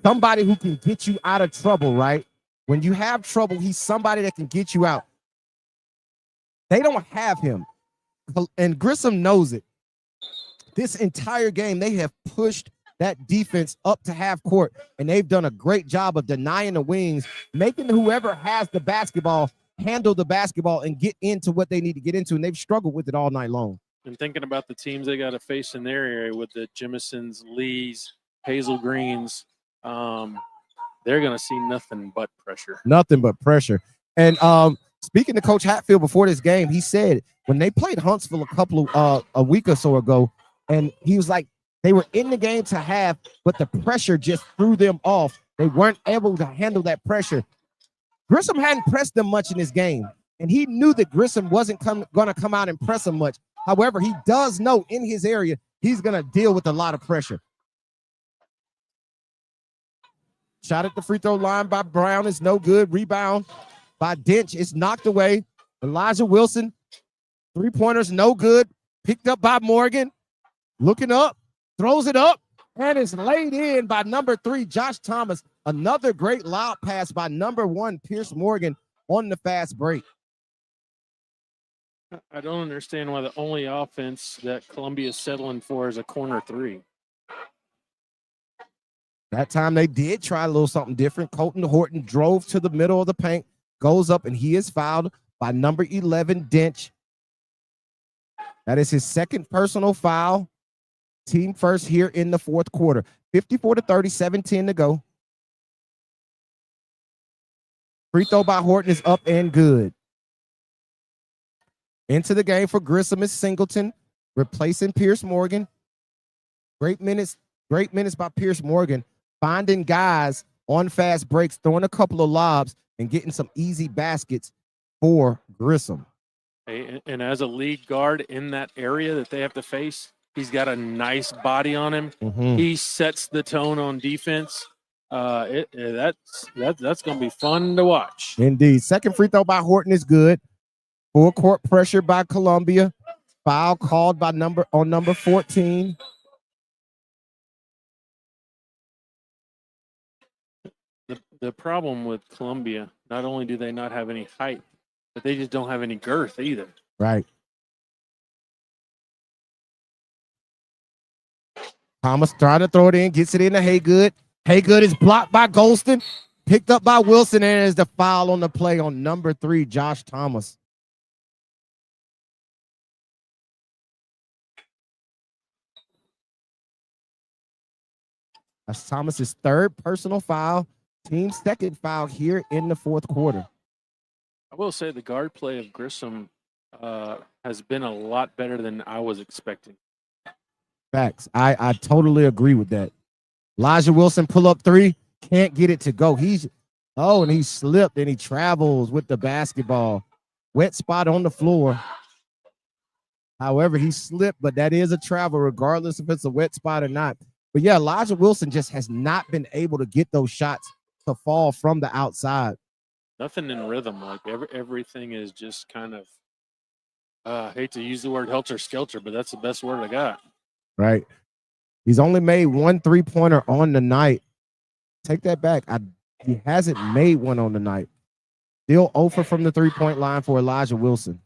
Speaker 1: somebody who can get you out of trouble, right? When you have trouble, he's somebody that can get you out. They don't have him. And Grissom knows it. This entire game, they have pushed that defense up to half court, and they've done a great job of denying the wings, making whoever has the basketball handle the basketball and get into what they need to get into, and they've struggled with it all night long.
Speaker 2: And thinking about the teams they got to face in their area with the Jimisons, Lees, Hazel Greens, they're going to see nothing but pressure.
Speaker 1: Nothing but pressure. And speaking to Coach Hatfield before this game, he said when they played Huntsville a week or so ago, and he was like, they were in the game to have, but the pressure just threw them off. They weren't able to handle that pressure. Grissom hadn't pressed them much in this game, and he knew that Grissom wasn't going to come out and press them much. However, he does know in his area he's going to deal with a lot of pressure. Shot at the free throw line by Brown is no good. Rebound by Dench is knocked away. Elijah Wilson, three-pointers no good. Picked up by Morgan. Looking up, throws it up, and is laid in by number 3, Josh Thomas. Another great lob pass by number 1, Pierce Morgan on the fast break.
Speaker 2: I don't understand why the only offense that Columbia is settling for is a corner 3.
Speaker 1: That time they did try a little something different. Colton Horton drove to the middle of the paint, goes up, and he is fouled by number 11, Dench. That is his second personal foul. Team first here in the fourth quarter. 54-30, 7-10 to go. Free throw by Horton is up and good. Into the game for Grissom is Singleton, replacing Pierce Morgan. Great minutes by Pierce Morgan, finding guys on fast breaks, throwing a couple of lobs, and getting some easy baskets for Grissom.
Speaker 2: And as a lead guard in that area that they have to face, he's got a nice body on him.
Speaker 1: Mm-hmm.
Speaker 2: He sets the tone on defense. That's going to be fun to watch.
Speaker 1: Indeed. Second free throw by Horton is good. Full court pressure by Columbia. Foul called by number 14.
Speaker 2: The problem with Columbia, not only do they not have any height, but they just don't have any girth either.
Speaker 1: Right. Thomas trying to throw it in, gets it into Haygood. Haygood is blocked by Golston, picked up by Wilson, and there's the foul on the play on number 3, Josh Thomas. That's Thomas's third personal foul, team's second foul here in the fourth quarter.
Speaker 2: I will say the guard play of Grissom has been a lot better than I was expecting.
Speaker 1: Facts. I totally agree with that. Elijah Wilson pull up 3, can't get it to go. And he slipped and he travels with the basketball. Wet spot on the floor. However, he slipped, but that is a travel regardless if it's a wet spot or not. But yeah, Elijah Wilson just has not been able to get those shots to fall from the outside.
Speaker 2: Nothing in rhythm. Like everything is just kind of, I hate to use the word helter-skelter, but that's the best word I got.
Speaker 1: Right. He's only made 1 3-pointer on the night. Take that back. He hasn't made one on the night. Still 0 from the 3-point line for Elijah Wilson.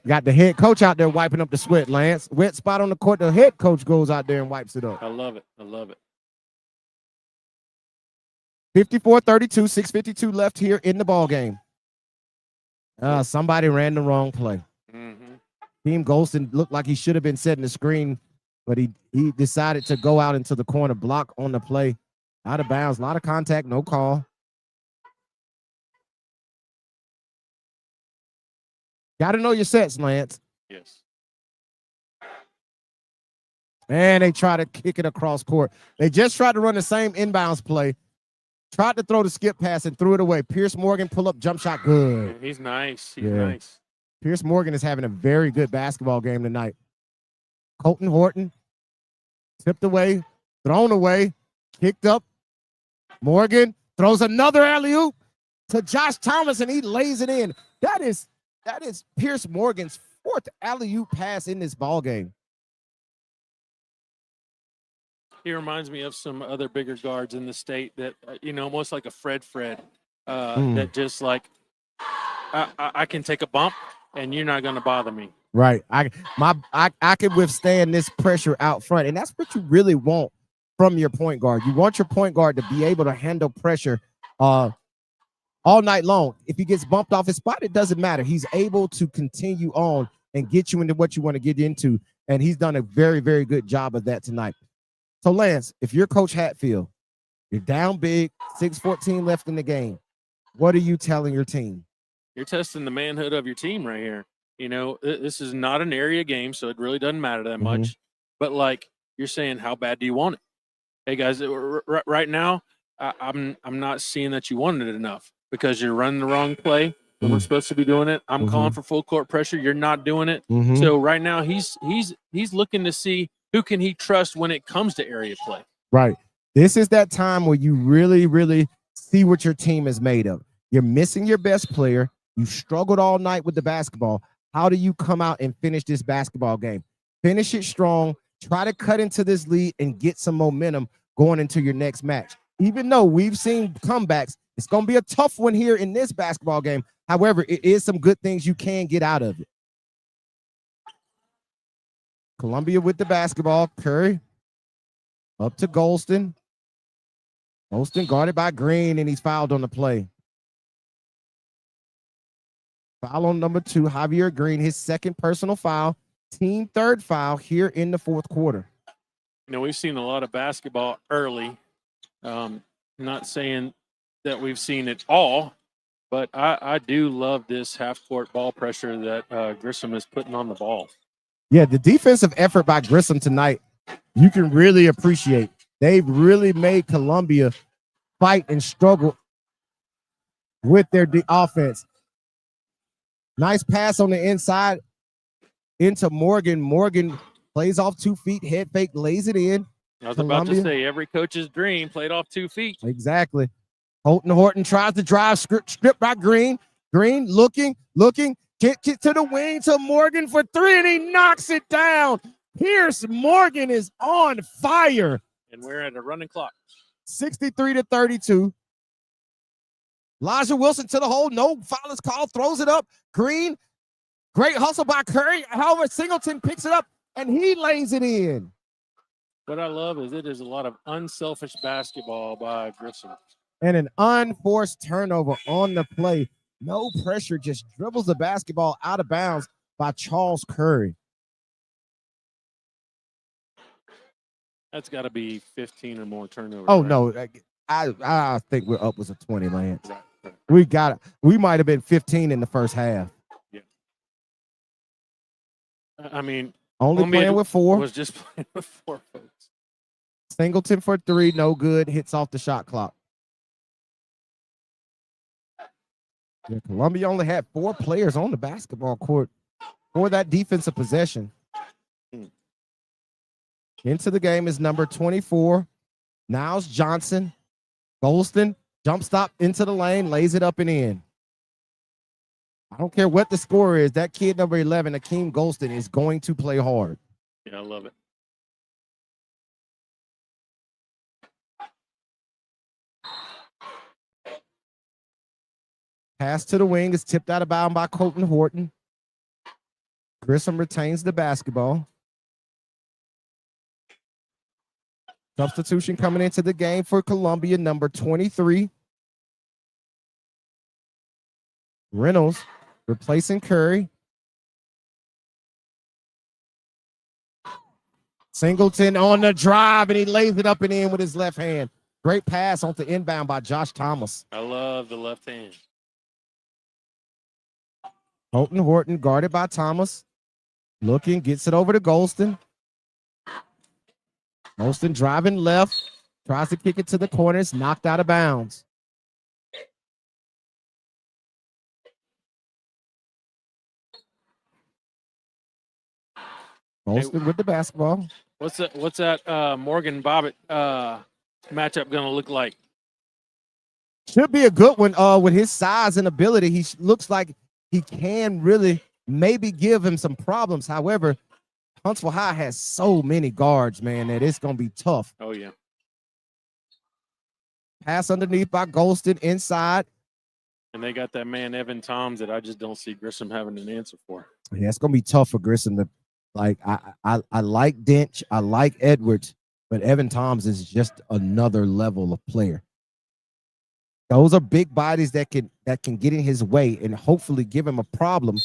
Speaker 1: Got the head coach out there wiping up the sweat, Lance. Wet spot on the court. The head coach goes out there and wipes it up.
Speaker 2: I love it. I love it.
Speaker 1: 54-32, 6:52 left here in the ball game. Somebody ran the wrong play.
Speaker 2: Mm-hmm.
Speaker 1: Team Golston looked like he should have been setting the screen, but he decided to go out into the corner, block on the play. Out of bounds, a lot of contact, no call. Got to know your sets, Lance.
Speaker 2: Yes.
Speaker 1: And they try to kick it across court. They just tried to run the same inbounds play. Tried to throw the skip pass and threw it away. Pierce Morgan pull up jump shot. Good.
Speaker 2: And he's nice. He's
Speaker 1: Yeah.
Speaker 2: nice.
Speaker 1: Pierce Morgan is having a very good basketball game tonight. Colton Horton tipped away, thrown away, kicked up. Morgan throws another alley-oop to Josh Thomas, and he lays it in. That is Pierce Morgan's fourth alley-oop pass in this ball game.
Speaker 2: He reminds me of some other bigger guards in the state that, almost like a Fred, that just like, I can take a bump and you're not going to bother me.
Speaker 1: Right. I can withstand this pressure out front. And that's what you really want from your point guard. You want your point guard to be able to handle pressure all night long. If he gets bumped off his spot, it doesn't matter. He's able to continue on and get you into what you want to get into. And he's done a very, very good job of that tonight. So, Lance, if you're Coach Hatfield, you're down big, 6:14 left in the game. What are you telling your team?
Speaker 2: You're testing the manhood of your team right here. This is not an area game, so it really doesn't matter that much. But, like, you're saying, how bad do you want it? Hey, guys, right now, I'm not seeing that you wanted it enough because you're running the wrong play when we're supposed to be doing it. I'm calling for full court pressure. You're not doing it. So right now he's looking to see who can he trust when it comes to area play.
Speaker 1: Right. This is that time where you really, really see what your team is made of. You're missing your best player. You struggled all night with the basketball. How do you come out and finish this basketball game? Finish it strong. Try to cut into this lead and get some momentum going into your next match. Even though we've seen comebacks, it's going to be a tough one here in this basketball game. However, it is some good things you can get out of it. Columbia with the basketball. Curry up to Golston. Golston guarded by Green, and he's fouled on the play. Foul on number 2, Javier Green, his second personal foul, team third foul here in the fourth quarter.
Speaker 2: We've seen a lot of basketball early. Not saying that we've seen it all, but I do love this half-court ball pressure that Grissom is putting on the ball.
Speaker 1: Yeah, the defensive effort by Grissom tonight, you can really appreciate. They've really made Columbia fight and struggle with their offense. Nice pass on the inside into Morgan. Morgan plays off 2 feet, head fake, lays it in.
Speaker 2: I was about to say, every coach's dream played off 2 feet.
Speaker 1: Exactly. Colton Horton tries to drive, stripped by Green. Green looking, kick it to the wing to Morgan for 3, and he knocks it down. Pierce Morgan is on fire.
Speaker 2: And we're at a running clock.
Speaker 1: 63-32. Elijah Wilson to the hole. No foul is called. Throws it up. Green. Great hustle by Curry. However, Singleton picks it up, and he lays it in.
Speaker 2: What I love is it is a lot of unselfish basketball by Grissom.
Speaker 1: And an unforced turnover on the play. No pressure, just dribbles the basketball out of bounds by Charles Curry.
Speaker 2: That's got to be 15 or more turnovers.
Speaker 1: Oh,
Speaker 2: right?
Speaker 1: no. I think we're upwards of 20, Lance.
Speaker 2: Right.
Speaker 1: We might have been 15 in the first half.
Speaker 2: Yeah. I mean,
Speaker 1: only playing with 4.
Speaker 2: Was just playing with 4 folks.
Speaker 1: Singleton for 3, no good. Hits off the shot clock. Yeah, Columbia only had 4 players on the basketball court for that defensive possession. Into the game is number 24, Niles Johnson. Golston, jump stop into the lane, lays it up and in. I don't care what the score is. That kid, number 11, Akeem Golston, is going to play hard.
Speaker 2: Yeah, I love it.
Speaker 1: Pass to the wing is tipped out of bounds by Colton Horton. Grissom retains the basketball. Substitution coming into the game for Columbia, number 23. Reynolds replacing Curry. Singleton on the drive, and he lays it up and in with his left hand. Great pass onto inbound by Josh Thomas.
Speaker 2: I love the left hand.
Speaker 1: Colton Horton guarded by Thomas. Looking, gets it over to Golston. Golston driving left. Tries to kick it to the corners. Knocked out of bounds. Golston with the basketball.
Speaker 2: What's that Morgan Bobbitt matchup going to look like?
Speaker 1: Should be a good one. With his size and ability, he looks like he can really maybe give him some problems. However, Huntsville High has so many guards, man, that it's going to be tough.
Speaker 2: Oh, yeah.
Speaker 1: Pass underneath by Golston inside.
Speaker 2: And they got that man, Evan Toms, that I just don't see Grissom having an answer for.
Speaker 1: Yeah, it's going to be tough for Grissom. I like Dench. I like Edwards. But Evan Toms is just another level of player. Those are big bodies that can get in his way and hopefully give him a problem.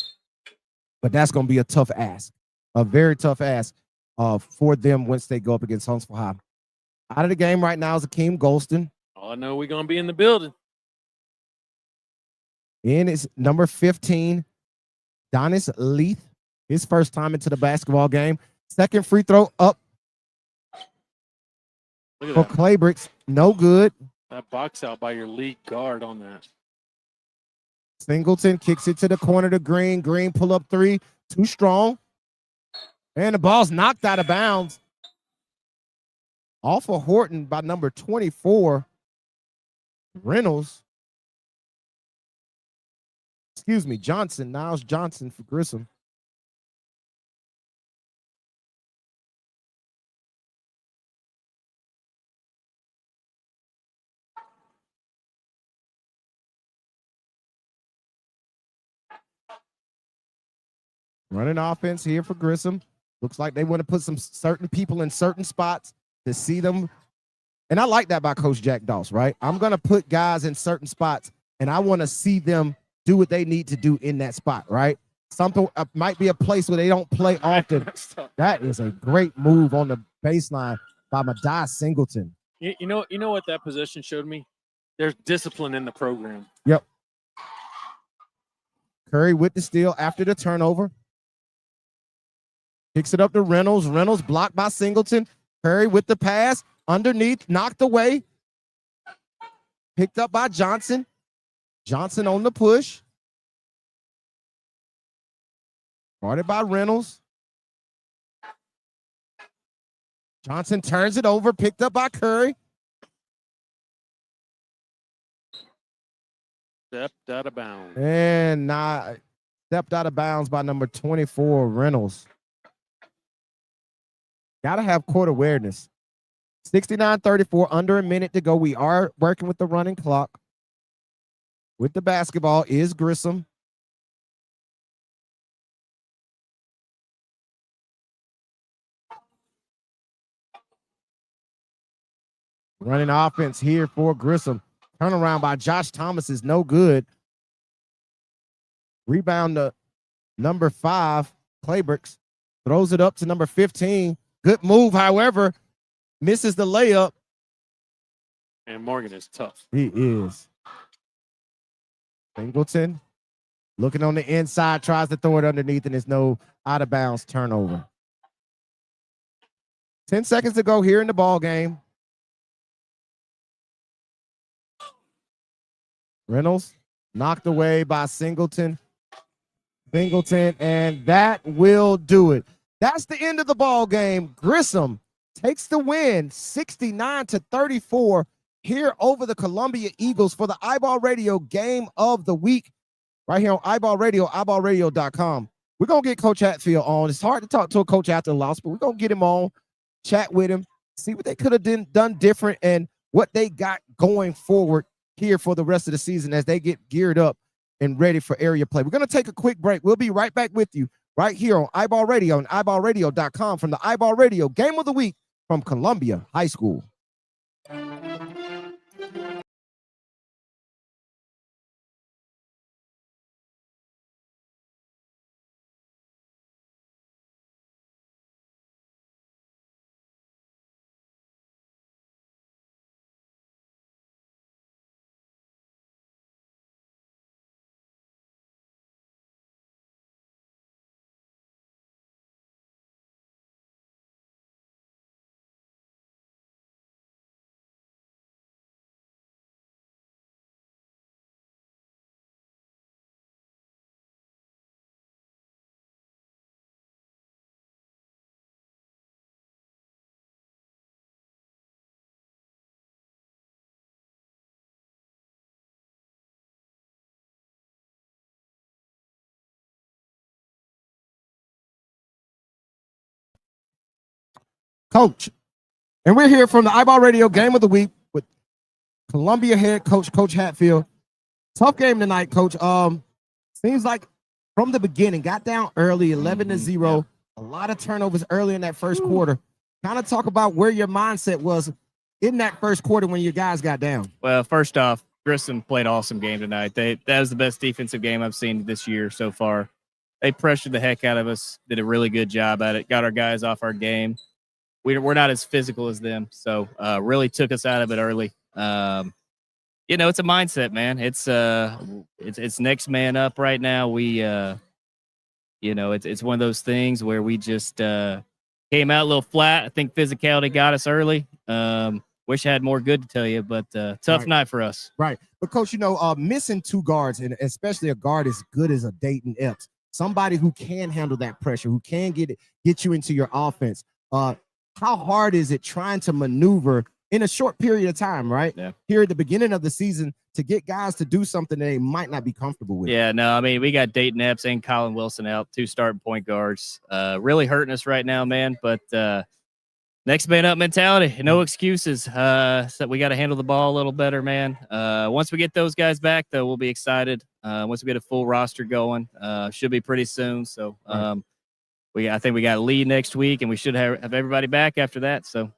Speaker 1: But that's going to be a tough ask, a very tough ask for them once they go up against Huntsville High. Out of the game right now is Akeem Golston.
Speaker 2: All I know, we're going to be in the building.
Speaker 1: In is number 15, Donis Leith. His first time into the basketball game. Second free throw up for Claybricks. No good.
Speaker 2: That box out by your lead guard on that.
Speaker 1: Singleton kicks it to the corner to Green. Green pull up three. Too strong. And the ball's knocked out of bounds. Off of Horton by number 24, Reynolds. Excuse me, Johnson. Niles Johnson for Grissom. Running offense here for Grissom. Looks like they want to put some certain people in certain spots to see them. And I like that by Coach Jack Doss, right? I'm going to put guys in certain spots, and I want to see them do what they need to do in that spot, right? Something might be a place where they don't play often. That is a great move on the baseline by Madai Singleton.
Speaker 2: You know what that position showed me? There's discipline in the program.
Speaker 1: Yep. Curry with the steal after the turnover. Picks it up to Reynolds. Reynolds blocked by Singleton. Curry with the pass. Underneath, knocked away. Picked up by Johnson. Johnson on the push. Guarded by Reynolds. Johnson turns it over. Picked up by Curry.
Speaker 2: Stepped out of bounds.
Speaker 1: And stepped out of bounds by number 24, Reynolds. Got to have court awareness. 69-34, under a minute to go. We are working with the running clock. With the basketball is Grissom. Running offense here for Grissom. Turnaround by Josh Thomas is no good. Rebound to number 5, Claybricks. Throws it up to number 15. Good move, however, misses the layup.
Speaker 2: And Morgan is tough.
Speaker 1: He is. Singleton looking on the inside, tries to throw it underneath, and there's no out of bounds turnover. 10 seconds to go here in the ball game. Reynolds knocked away by Singleton. And that will do it. That's the end of the ball game. Grissom takes the win, 69-34, here over the Columbia Eagles for the iBall Radio Game of the Week, right here on iBall Radio, iBallradio.com. We're going to get Coach Hatfield on. It's hard to talk to a coach after a loss, but we're going to get him on, chat with him, see what they could have done different and what they got going forward here for the rest of the season as they get geared up and ready for area play. We're going to take a quick break. We'll be right back with you right here on iBall Radio and iBallradio.com from the iBall Radio Game of the Week from Columbia High School. Coach. And we're here from the iBall Radio Game of the Week with Columbia head coach, Coach Hatfield. Tough game tonight, Coach. Seems like from the beginning, got down early, 11-0. Yeah. A lot of turnovers early in that first quarter. Kind of talk about where your mindset was in that first quarter when your guys got down.
Speaker 3: Well, first off, Grissom played an awesome game tonight. That was the best defensive game I've seen this year so far. They pressured the heck out of us, did a really good job at it, got our guys off our game. We're not as physical as them, so really took us out of it early. You know, it's a mindset, man. It's next man up right now. We, you know, it's one of those things where we just came out a little flat. I think physicality got us early. Wish I had more good to tell you, but tough night for us.
Speaker 1: Right. But, Coach, you know, missing two guards, and especially a guard as good as a Dayton Epps, somebody who can handle that pressure, who can get you into your offense. How hard is it trying to maneuver in a short period of time, right? Yeah. Here at the beginning of the season to get guys to do something that they might not be comfortable with.
Speaker 3: Yeah, no, I mean, we got Dayton Epps and Colin Wilson out, 2 starting point guards. Really hurting us right now, man. But next man up mentality, no excuses. So we got to handle the ball a little better, man. Once we get those guys back, though, we'll be excited. Once we get a full roster going, should be pretty soon. So I think we got a lead next week, and we should have everybody back after that. So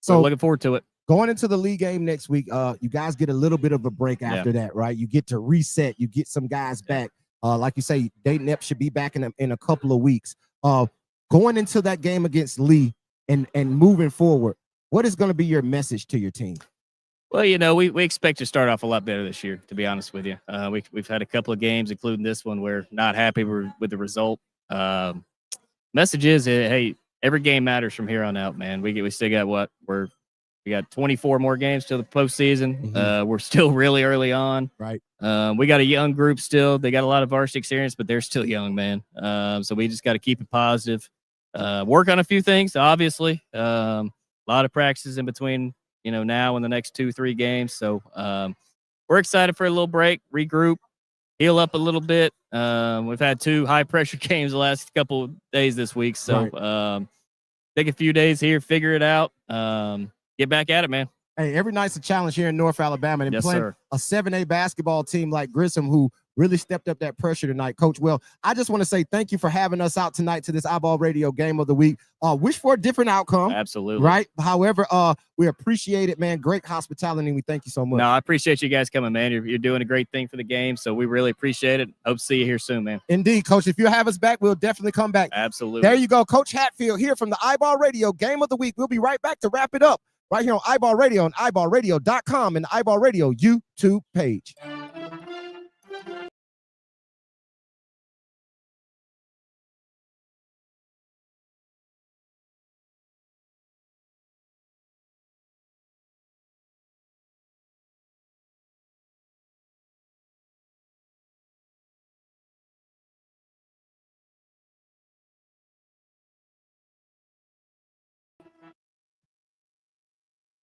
Speaker 3: looking forward to it.
Speaker 1: Going into the league game next week, you guys get a little bit of a break after that, right? You get to reset. You get some guys back. Like you say, Dayton Epps should be back in a couple of weeks. Going into that game against Lee and moving forward, what is going to be your message to your team?
Speaker 3: Well, you know, we expect to start off a lot better this year, to be honest with you. We've had a couple of games, including this one, where not happy with the result. Message is, hey, every game matters from here on out, man. We still got we got 24 more games till the postseason. We're still really early on.
Speaker 1: Right.
Speaker 3: We got a young group still. They got a lot of varsity experience, but they're still young, man. So we just got to keep it positive. Work on a few things, obviously. A lot of practices in between, you know, now and the next 2-3 games. So we're excited for a little break, regroup, heal up a little bit. We've had 2 high-pressure games the last couple of days this week. So take a few days here, figure it out. Get back at it, man.
Speaker 1: Hey, every night's a challenge here in North Alabama. And playing a 7A basketball team like Grissom, who really stepped up that pressure tonight, Coach. Well, I just want to say thank you for having us out tonight to this iBall Radio Game of the Week. Wish for a different outcome.
Speaker 3: Absolutely.
Speaker 1: Right? However, we appreciate it, man. Great hospitality, and we thank you so much.
Speaker 3: No, I appreciate you guys coming, man. You're doing a great thing for the game, so we really appreciate it. Hope to see you here soon, man.
Speaker 1: Indeed, Coach. If you have us back, we'll definitely come back.
Speaker 3: Absolutely.
Speaker 1: There you go, Coach Hatfield here from the iBall Radio Game of the Week. We'll be right back to wrap it up right here on iBall Radio and iBallRadio.com and the iBall Radio YouTube page.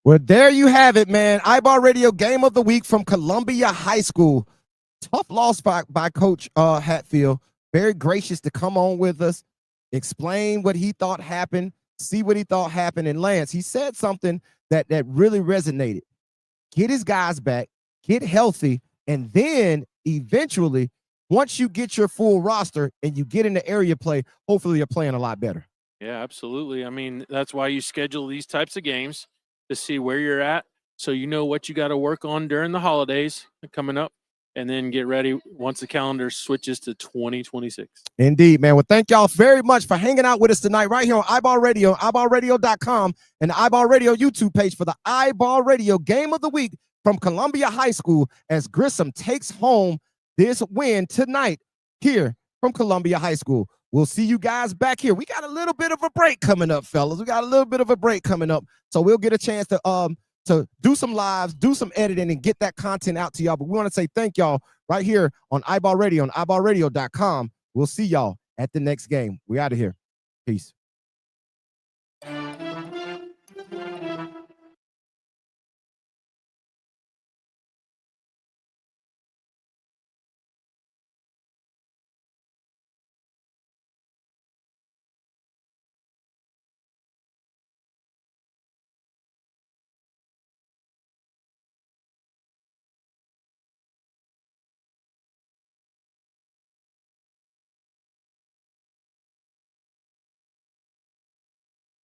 Speaker 1: Well, there you have it, man. iBall Radio Game of the Week from Columbia High School. Tough loss by Coach Hatfield. Very gracious to come on with us, explain what he thought happened, see what he thought happened. And Lance, he said something that really resonated. Get his guys back, get healthy, and then eventually, once you get your full roster and you get into area play, hopefully you're playing a lot better.
Speaker 2: Yeah, absolutely. I mean, that's why you schedule these types of games, to see where you're at, so you know what you got to work on during the holidays coming up, and then get ready once the calendar switches to 2026.
Speaker 1: Indeed, man. Well, thank y'all very much for hanging out with us tonight right here on iBall Radio, iBallRadio.com, and the iBall Radio YouTube page for the iBall Radio Game of the Week from Columbia High School as Grissom takes home this win tonight here from Columbia High School. We'll see you guys back here. We got a little bit of a break coming up, fellas. We got a little bit of a break coming up. So we'll get a chance to do some lives, do some editing, and get that content out to y'all. But we want to say thank y'all right here on iBall Radio and iBallRadio.com. We'll see y'all at the next game. We out of here. Peace.